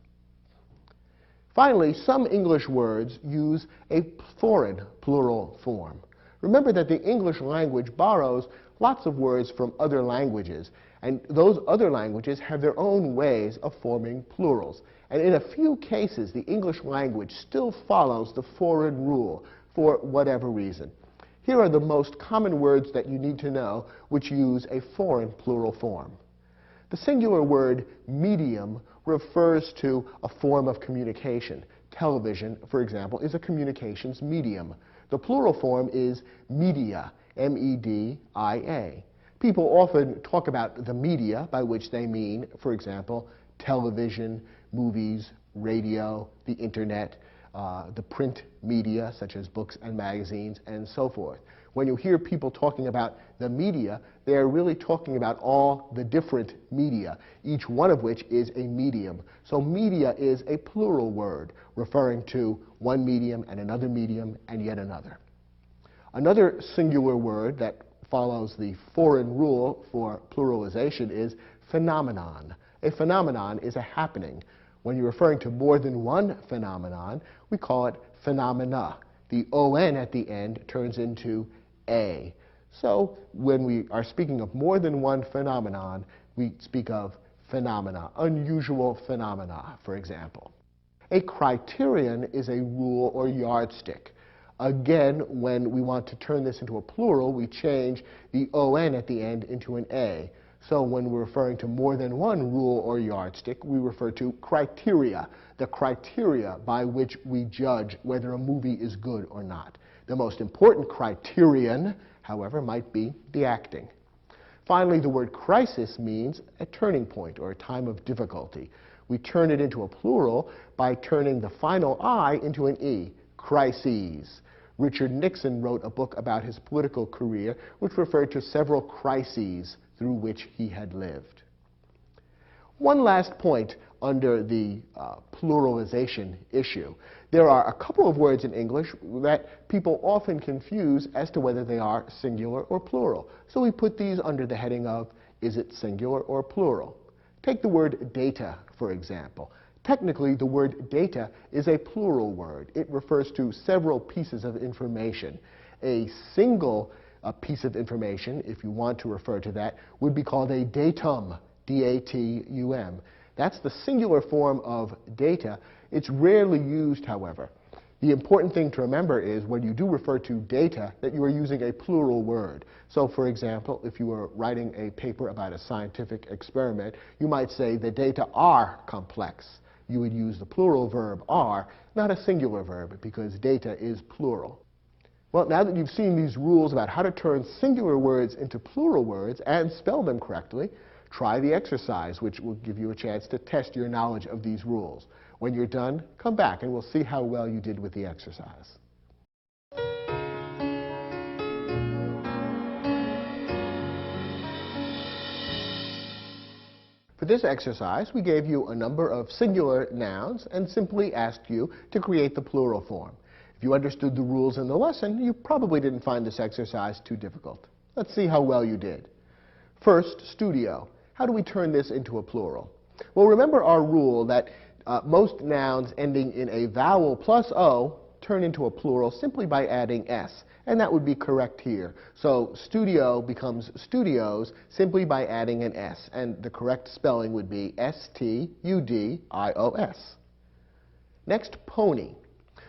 Finally, some English words use a foreign plural form. Remember that the English language borrows lots of words from other languages, and those other languages have their own ways of forming plurals. And in a few cases, the English language still follows the foreign rule for whatever reason. Here are the most common words that you need to know which use a foreign plural form. The singular word medium refers to a form of communication. Television, for example, is a communications medium. The plural form is media, M-E-D-I-A. People often talk about the media, by which they mean, for example, television, movies, radio, the internet, the print media, such as books and magazines, and so forth. When you hear people talking about the media, they are really talking about all the different media, each one of which is a medium. So media is a plural word, referring to one medium and yet another. Another singular word that follows the foreign rule for pluralization is phenomenon. A phenomenon is a happening. When you're referring to more than one phenomenon, we call it phenomena. The O-N at the end turns into A. So when we are speaking of more than one phenomenon, we speak of phenomena, unusual phenomena, for example. A criterion is a rule or yardstick. Again, when we want to turn this into a plural, we change the O-N at the end into an A. So when we're referring to more than one rule or yardstick, we refer to criteria, the criteria by which we judge whether a movie is good or not. The most important criterion, however, might be the acting. Finally, the word crisis means a turning point or a time of difficulty. We turn it into a plural by turning the final I into an E, crises. Richard Nixon wrote a book about his political career which referred to several crises through which he had lived. One last point under the pluralization issue. There are a couple of words in English that people often confuse as to whether they are singular or plural. So we put these under the heading of, is it singular or plural? Take the word data, for example. Technically, the word data is a plural word. It refers to several pieces of information. A single piece of information, if you want to refer to that, would be called a datum, D-A-T-U-M. That's the singular form of data. It's rarely used, however. The important thing to remember is when you do refer to data, that you are using a plural word. So, for example, if you were writing a paper about a scientific experiment, you might say the data are complex. You would use the plural verb are, not a singular verb, because data is plural. Well, now that you've seen these rules about how to turn singular words into plural words and spell them correctly, try the exercise, which will give you a chance to test your knowledge of these rules. When you're done, come back and we'll see how well you did with the exercise. For this exercise, we gave you a number of singular nouns and simply asked you to create the plural form. If you understood the rules in the lesson, you probably didn't find this exercise too difficult. Let's see how well you did. First, studio. How do we turn this into a plural? Well, remember our rule that most nouns ending in a vowel plus O turn into a plural simply by adding S, and that would be correct here. So studio becomes studios simply by adding an S, and the correct spelling would be S-T-U-D-I-O-S. Next, pony.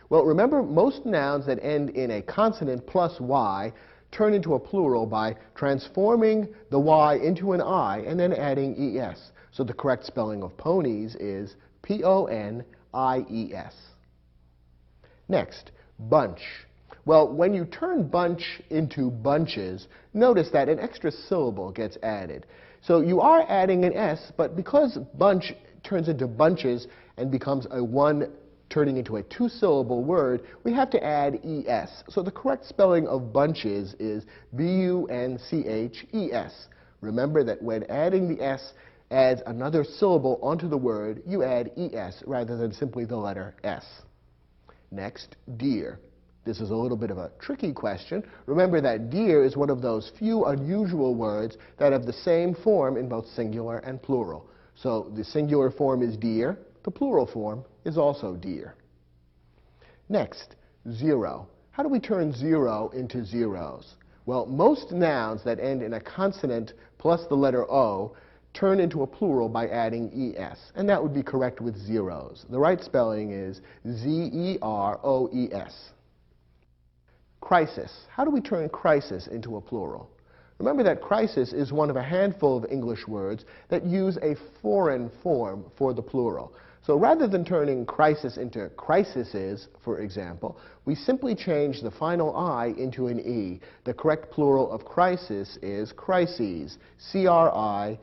Well, remember, most nouns that end in a consonant plus Y turn into a plural by transforming the Y into an I and then adding ES. So the correct spelling of ponies is P-O-N-I-E-S. Next, bunch. Well, when you turn bunch into bunches, notice that an extra syllable gets added. So you are adding an S, but because bunch turns into bunches and becomes a one turning into a two-syllable word, we have to add ES. So the correct spelling of bunches is B-U-N-C-H-E-S. Remember that when adding the S adds another syllable onto the word, you add ES rather than simply the letter S. Next, dear. This is a little bit of a tricky question. Remember that dear is one of those few unusual words that have the same form in both singular and plural. So the singular form is dear, the plural form is also dear. Next, zero. How do we turn zero into zeros? Well, most nouns that end in a consonant plus the letter O turn into a plural by adding ES, and that would be correct with zeros. The right spelling is Z-E-R-O-E-S. Crisis. How do we turn crisis into a plural? Remember that crisis is one of a handful of English words that use a foreign form for the plural. So rather than turning crisis into crisises, for example, we simply change the final I into an E. The correct plural of crisis is crises, C-R-I-S-E-S.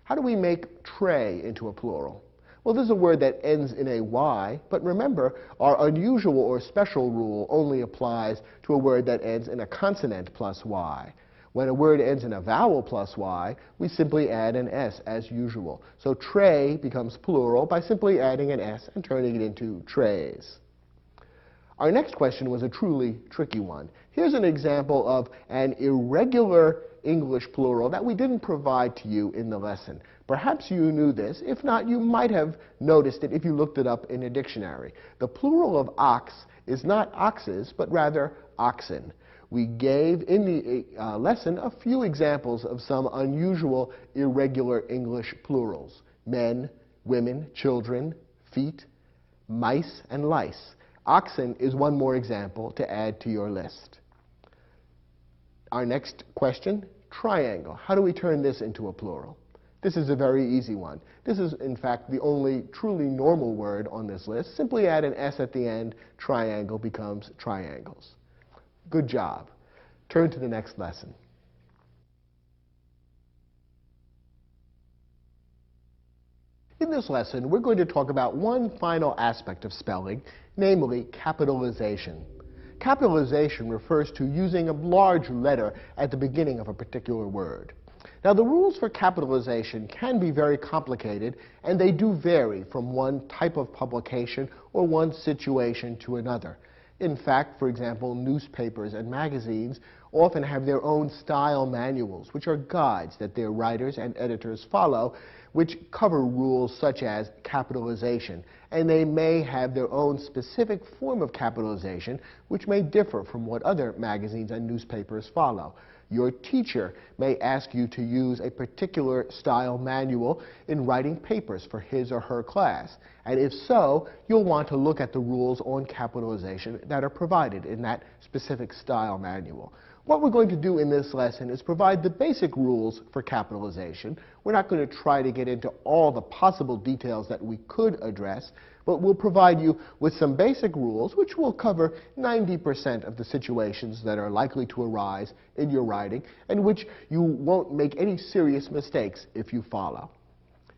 How do we make tray into a plural? Well, this is a word that ends in a Y, but remember, our unusual or special rule only applies to a word that ends in a consonant plus Y. When a word ends in a vowel plus Y, we simply add an S as usual. So tray becomes plural by simply adding an S and turning it into trays. Our next question was a truly tricky one. Here's an example of an irregular English plural that we didn't provide to you in the lesson. Perhaps you knew this. If not, you might have noticed it if you looked it up in a dictionary. The plural of ox is not oxes, but rather oxen. We gave in the lesson a few examples of some unusual irregular English plurals. Men, women, children, feet, mice, and lice. Oxen is one more example to add to your list. Our next question, triangle. How do we turn this into a plural? This is a very easy one. This is, in fact, the only truly normal word on this list. Simply add an S at the end. Triangle becomes triangles. Good job. Turn to the next lesson. In this lesson, we're going to talk about one final aspect of spelling, namely capitalization. Capitalization refers to using a large letter at the beginning of a particular word. Now, the rules for capitalization can be very complicated, and they do vary from one type of publication or one situation to another. In fact, for example, newspapers and magazines often have their own style manuals, which are guides that their writers and editors follow, which cover rules such as capitalization. And they may have their own specific form of capitalization, which may differ from what other magazines and newspapers follow. Your teacher may ask you to use a particular style manual in writing papers for his or her class. And if so, you'll want to look at the rules on capitalization that are provided in that specific style manual. What we're going to do in this lesson is provide the basic rules for capitalization. We're not going to try to get into all the possible details that we could address, but we'll provide you with some basic rules which will cover 90% of the situations that are likely to arise in your writing and which you won't make any serious mistakes if you follow.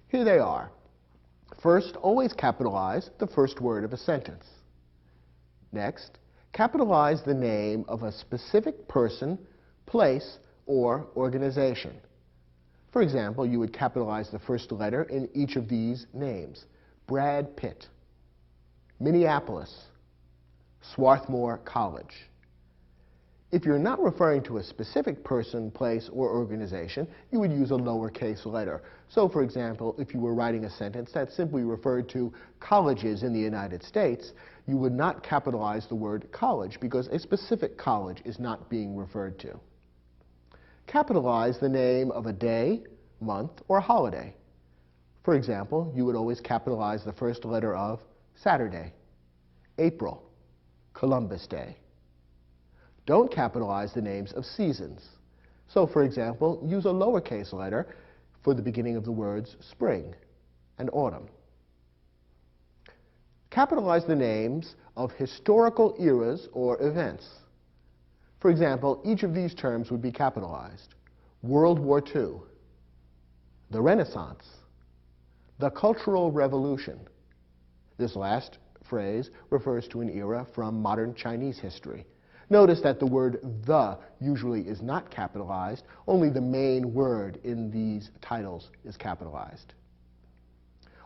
Here they are. First, always capitalize the first word of a sentence. Next, capitalize the name of a specific person, place, or organization. For example, you would capitalize the first letter in each of these names. Brad Pitt, Minneapolis, Swarthmore College. If you're not referring to a specific person, place, or organization, you would use a lowercase letter. So, for example, if you were writing a sentence that simply referred to colleges in the United States, you would not capitalize the word college because a specific college is not being referred to. Capitalize the name of a day, month, or holiday. For example, you would always capitalize the first letter of Saturday, April, Columbus Day. Don't capitalize the names of seasons. So, for example, use a lowercase letter for the beginning of the words spring and autumn. Capitalize the names of historical eras or events. For example, each of these terms would be capitalized. World War II, the Renaissance, the Cultural Revolution. This last phrase refers to an era from modern Chinese history. Notice that the word the usually is not capitalized, only the main word in these titles is capitalized.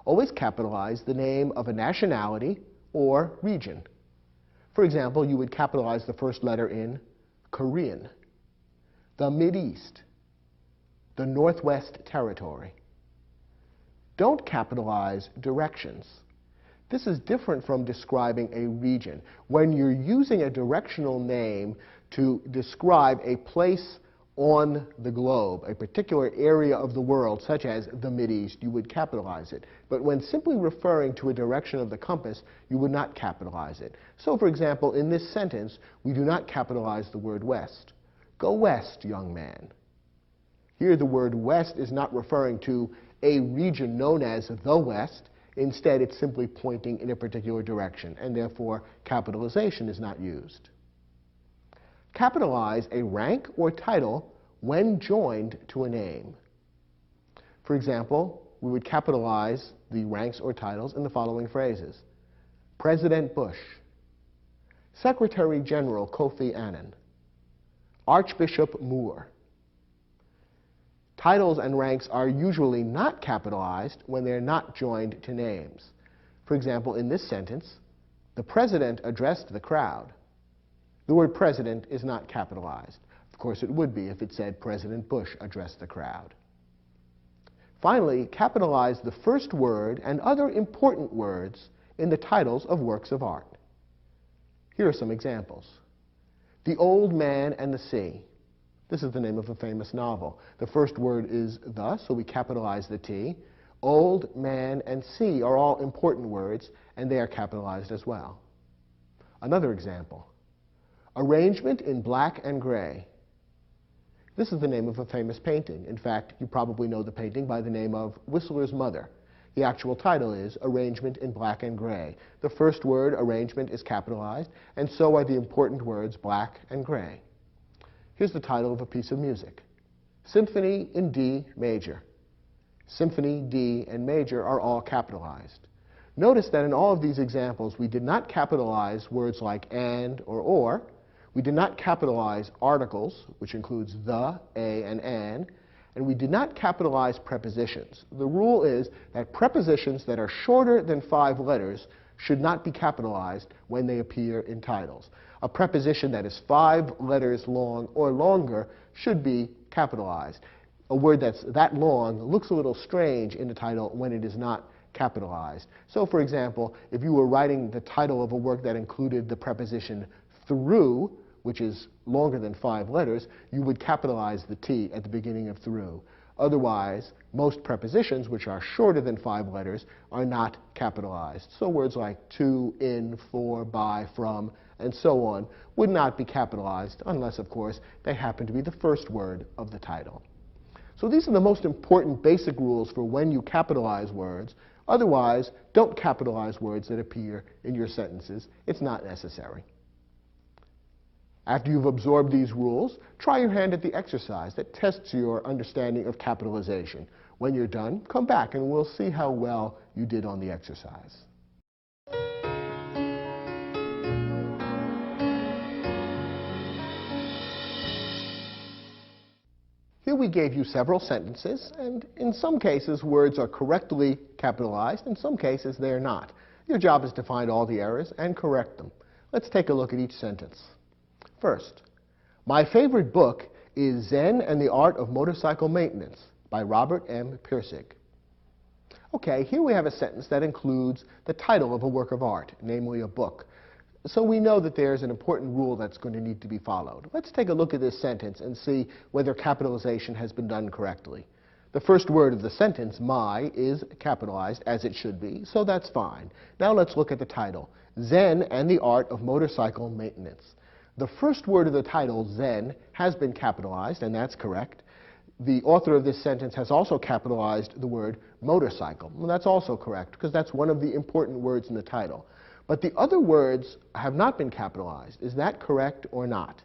Always capitalize the name of a nationality or region. For example, you would capitalize the first letter in Korean, the Mideast, the Northwest Territory. Don't capitalize directions. This is different from describing a region. When you're using a directional name to describe a place on the globe, a particular area of the world, such as the Mideast, you would capitalize it. But when simply referring to a direction of the compass, you would not capitalize it. So, for example, in this sentence, we do not capitalize the word west. Go west, young man. Here, the word west is not referring to a region known as the West. Instead, it's simply pointing in a particular direction, and therefore capitalization is not used. Capitalize a rank or title when joined to a name. For example, we would capitalize the ranks or titles in the following phrases: President Bush, Secretary General Kofi Annan, Archbishop Moore. Titles and ranks are usually not capitalized when they're not joined to names. For example, in this sentence, the president addressed the crowd. The word president is not capitalized. Of course, it would be if it said President Bush addressed the crowd. Finally, capitalize the first word and other important words in the titles of works of art. Here are some examples. The Old Man and the Sea. This is the name of a famous novel. The first word is the, so we capitalize the T. Old, man, and sea are all important words, and they are capitalized as well. Another example. Arrangement in black and gray. This is the name of a famous painting. In fact, you probably know the painting by the name of Whistler's Mother. The actual title is Arrangement in Black and Gray. The first word, arrangement, is capitalized, and so are the important words black and gray. Here's the title of a piece of music: Symphony in D major. Symphony, D, and major are all capitalized. Notice that in all of these examples, we did not capitalize words like and or. We did not capitalize articles, which includes the, a, and an we did not capitalize prepositions. The rule is that prepositions that are shorter than 5 letters should not be capitalized when they appear in titles. A preposition that is 5 letters long or longer should be capitalized. A word that's that long looks a little strange in the title when it is not capitalized. So, for example, if you were writing the title of a work that included the preposition through, which is longer than 5 letters, you would capitalize the T at the beginning of through. Otherwise, most prepositions, which are shorter than 5 letters, are not capitalized. So words like to, in, for, by, from, and so on would not be capitalized unless, of course, they happen to be the first word of the title. So these are the most important basic rules for when you capitalize words. Otherwise, don't capitalize words that appear in your sentences. It's not necessary. After you've absorbed these rules, try your hand at the exercise that tests your understanding of capitalization. When you're done, come back and we'll see how well you did on the exercise. Here we gave you several sentences, and in some cases words are correctly capitalized, in some cases they are not. Your job is to find all the errors and correct them. Let's take a look at each sentence. First, my favorite book is Zen and the Art of Motorcycle Maintenance by Robert M. Pirsig. Okay, here we have a sentence that includes the title of a work of art, namely a book. So we know that there's an important rule that's going to need to be followed. Let's take a look at this sentence and see whether capitalization has been done correctly. The first word of the sentence, my, is capitalized, as it should be, so that's fine. Now let's look at the title, Zen and the Art of Motorcycle Maintenance. The first word of the title, Zen, has been capitalized, and that's correct. The author of this sentence has also capitalized the word motorcycle. Well, that's also correct, because that's one of the important words in the title. But the other words have not been capitalized. Is that correct or not?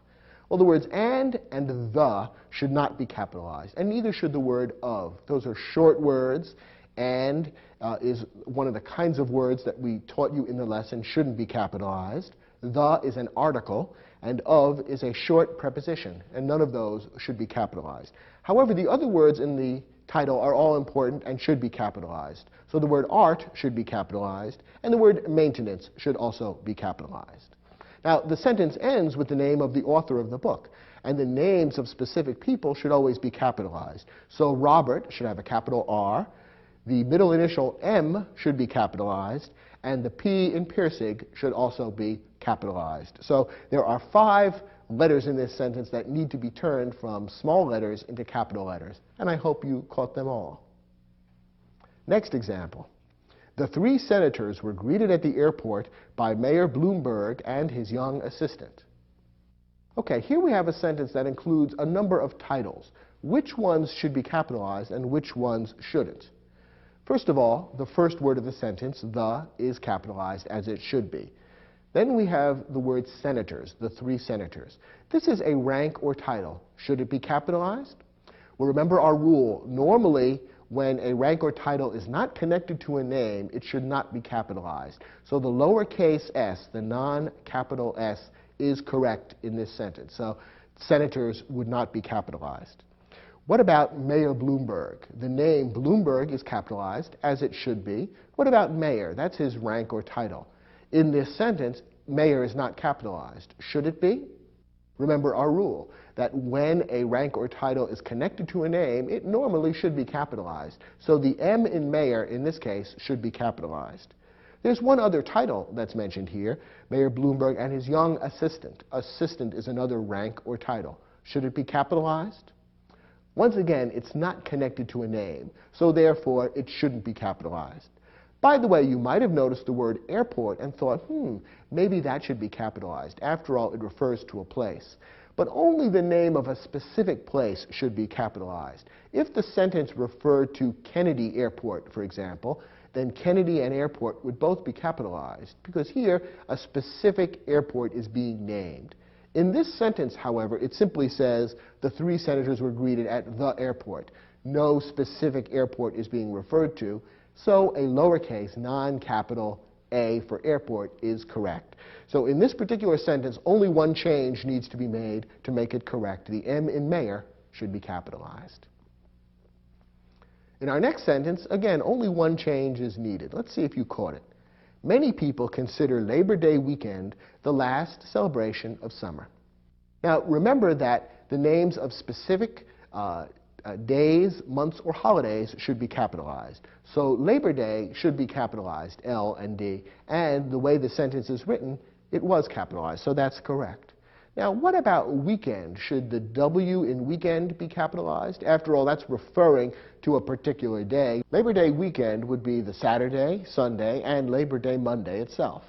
Well, the words and the should not be capitalized, and neither should the word of. Those are short words, and is one of the kinds of words that we taught you in the lesson shouldn't be capitalized. The is an article, and of is a short preposition, and none of those should be capitalized. However, the other words in the title are all important and should be capitalized. So the word art should be capitalized, and the word maintenance should also be capitalized. Now, the sentence ends with the name of the author of the book, and the names of specific people should always be capitalized. So Robert should have a capital R, the middle initial M should be capitalized, and the P in Piercing should also be capitalized. So there are 5 letters in this sentence that need to be turned from small letters into capital letters, and I hope you caught them all. Next example. The 3 senators were greeted at the airport by Mayor Bloomberg and his young assistant. Okay, here we have a sentence that includes a number of titles. Which ones should be capitalized and which ones shouldn't? First of all, the first word of the sentence, the, is capitalized as it should be. Then we have the word senators, the 3 senators. This is a rank or title. Should it be capitalized? Well, remember our rule. Normally, when a rank or title is not connected to a name, it should not be capitalized. So the lowercase s, the non-capital S, is correct in this sentence. So senators would not be capitalized. What about Mayor Bloomberg? The name Bloomberg is capitalized, as it should be. What about mayor? That's his rank or title. In this sentence, mayor is not capitalized. Should it be? Remember our rule, that when a rank or title is connected to a name, it normally should be capitalized. So the M in mayor, in this case, should be capitalized. There's one other title that's mentioned here, Mayor Bloomberg and his young assistant. Assistant is another rank or title. Should it be capitalized? Once again, it's not connected to a name, so therefore it shouldn't be capitalized. By the way, you might have noticed the word airport and thought, maybe that should be capitalized. After all, it refers to a place. But only the name of a specific place should be capitalized. If the sentence referred to Kennedy Airport, for example, then Kennedy and airport would both be capitalized, because here a specific airport is being named. In this sentence, however, it simply says the 3 senators were greeted at the airport. No specific airport is being referred to, so a lowercase, non-capital A for airport is correct. So in this particular sentence, only one change needs to be made to make it correct. The M in mayor should be capitalized. In our next sentence, again, only one change is needed. Let's see if you caught it. Many people consider Labor Day weekend the last celebration of summer. Now, remember that the names of specific days, months, or holidays should be capitalized. So Labor Day should be capitalized, L and D, and the way the sentence is written, it was capitalized, so that's correct. Now, what about weekend? Should the W in weekend be capitalized? After all, that's referring to a particular day. Labor Day weekend would be the Saturday, Sunday, and Labor Day Monday itself.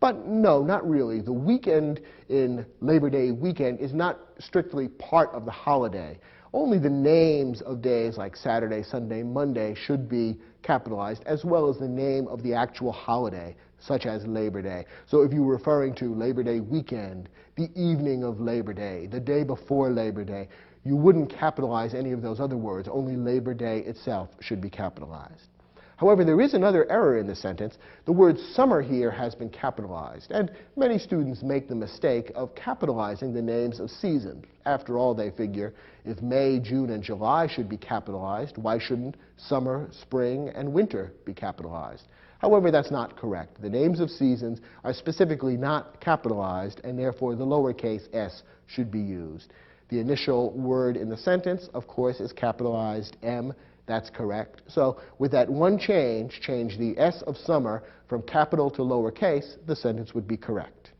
But no, not really. The weekend in Labor Day weekend is not strictly part of the holiday. Only the names of days like Saturday, Sunday, Monday should be capitalized, as well as the name of the actual holiday, such as Labor Day. So if you were referring to Labor Day weekend, the evening of Labor Day, the day before Labor Day, you wouldn't capitalize any of those other words. Only Labor Day itself should be capitalized. However, there is another error in the sentence. The word summer here has been capitalized, and many students make the mistake of capitalizing the names of seasons. After all, they figure, if May, June, and July should be capitalized, why shouldn't summer, spring, and winter be capitalized? However, that's not correct. The names of seasons are specifically not capitalized, and therefore the lowercase s should be used. The initial word in the sentence, of course, is capitalized M. That's correct. So with that one change the S of summer from capital to lowercase, the sentence would be correct.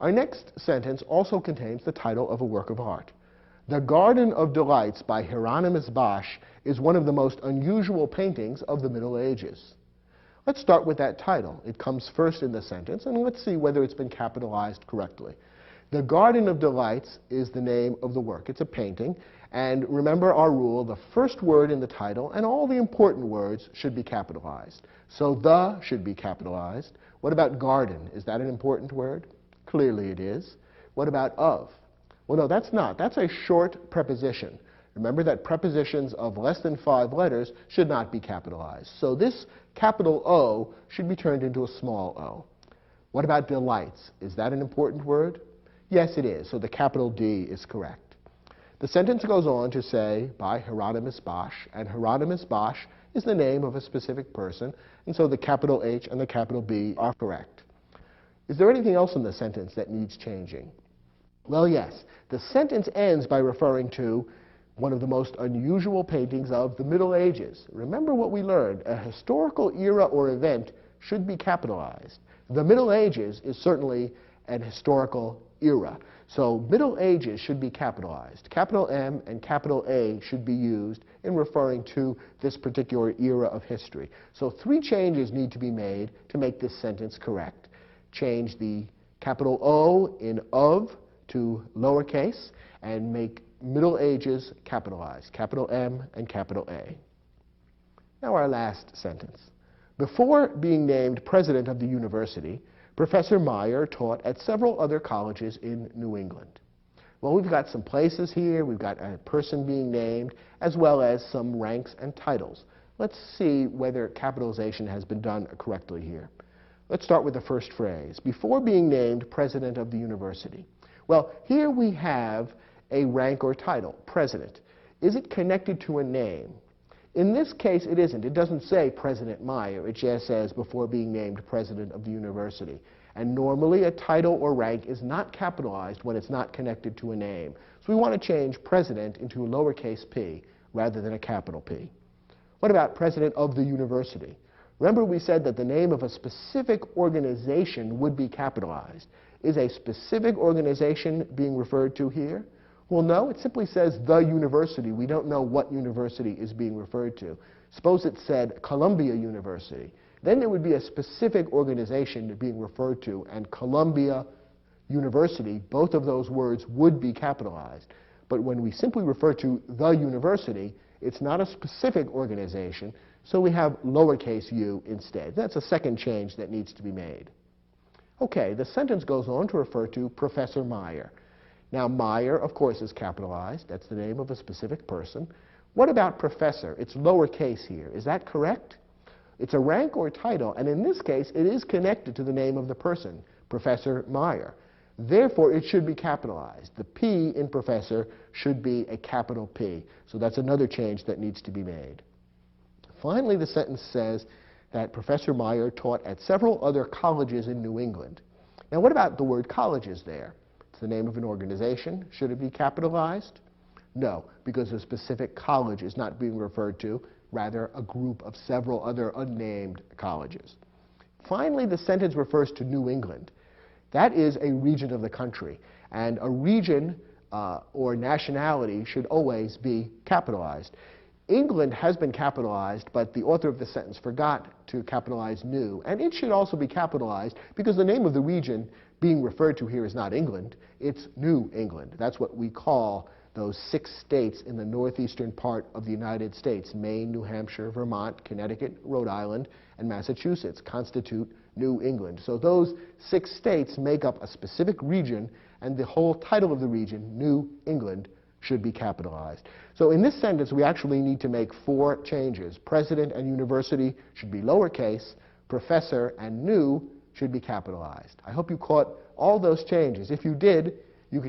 Our next sentence also contains the title of a work of art. The Garden of Delights by Hieronymus Bosch is one of the most unusual paintings of the Middle Ages. Let's start with that title. It comes first in the sentence, and let's see whether it's been capitalized correctly. The Garden of Delights is the name of the work. It's a painting, And remember our rule, the first word in the title and all the important words should be capitalized. So the should be capitalized. What about garden? Is that an important word? Clearly it is. What about of? Well, no, that's not. That's a short preposition. Remember that prepositions of less than 5 letters should not be capitalized. So this capital O should be turned into a small o. What about delights? Is that an important word? Yes, it is. So the capital D is correct. The sentence goes on to say, by Hieronymus Bosch, and Hieronymus Bosch is the name of a specific person, and so the capital H and the capital B are correct. Is there anything else in the sentence that needs changing? Well, yes. The sentence ends by referring to one of the most unusual paintings of the Middle Ages. Remember what we learned. A historical era or event should be capitalized. The Middle Ages is certainly an historical era. So Middle Ages should be capitalized. Capital M and capital A should be used in referring to this particular era of history. So 3 changes need to be made to make this sentence correct. Change the capital O in of to lowercase and make Middle Ages capitalized. Capital M and capital A. Now our last sentence. Before being named president of the university, Professor Meyer taught at several other colleges in New England. Well, we've got some places here, we've got a person being named, as well as some ranks and titles. Let's see whether capitalization has been done correctly here. Let's start with the first phrase. Before being named president of the university. Well, here we have a rank or title, president. Is it connected to a name? In this case, it isn't. It doesn't say President Meyer. It just says before being named president of the university. And normally a title or rank is not capitalized when it's not connected to a name. So we want to change president into a lowercase p rather than a capital P. What about president of the university? Remember we said that the name of a specific organization would be capitalized. Is a specific organization being referred to here? Well, no, it simply says the university. We don't know what university is being referred to. Suppose it said Columbia University. Then there would be a specific organization being referred to, and Columbia University, both of those words would be capitalized. But when we simply refer to the university, it's not a specific organization, so we have lowercase u instead. That's a second change that needs to be made. Okay, the sentence goes on to refer to Professor Meyer. Now, Meyer, of course, is capitalized. That's the name of a specific person. What about professor? It's lowercase here. Is that correct? It's a rank or title, and in this case, it is connected to the name of the person, Professor Meyer. Therefore, it should be capitalized. The P in professor should be a capital P. So that's another change that needs to be made. Finally, the sentence says that Professor Meyer taught at several other colleges in New England. Now, what about the word colleges there? It's the name of an organization. Should it be capitalized? No, because a specific college is not being referred to, rather a group of several other unnamed colleges. Finally, the sentence refers to New England. That is a region of the country, and a region or nationality should always be capitalized. England has been capitalized, but the author of the sentence forgot to capitalize new, and it should also be capitalized because the name of the region being referred to here is not England, it's New England. That's what we call those 6 states in the northeastern part of the United States, Maine, New Hampshire, Vermont, Connecticut, Rhode Island, and Massachusetts, constitute New England. So those 6 states make up a specific region, and the whole title of the region, New England, should be capitalized. So in this sentence, we actually need to make 4 changes. President and university should be lowercase, professor and new should be capitalized. I hope you caught all those changes. If you did, you can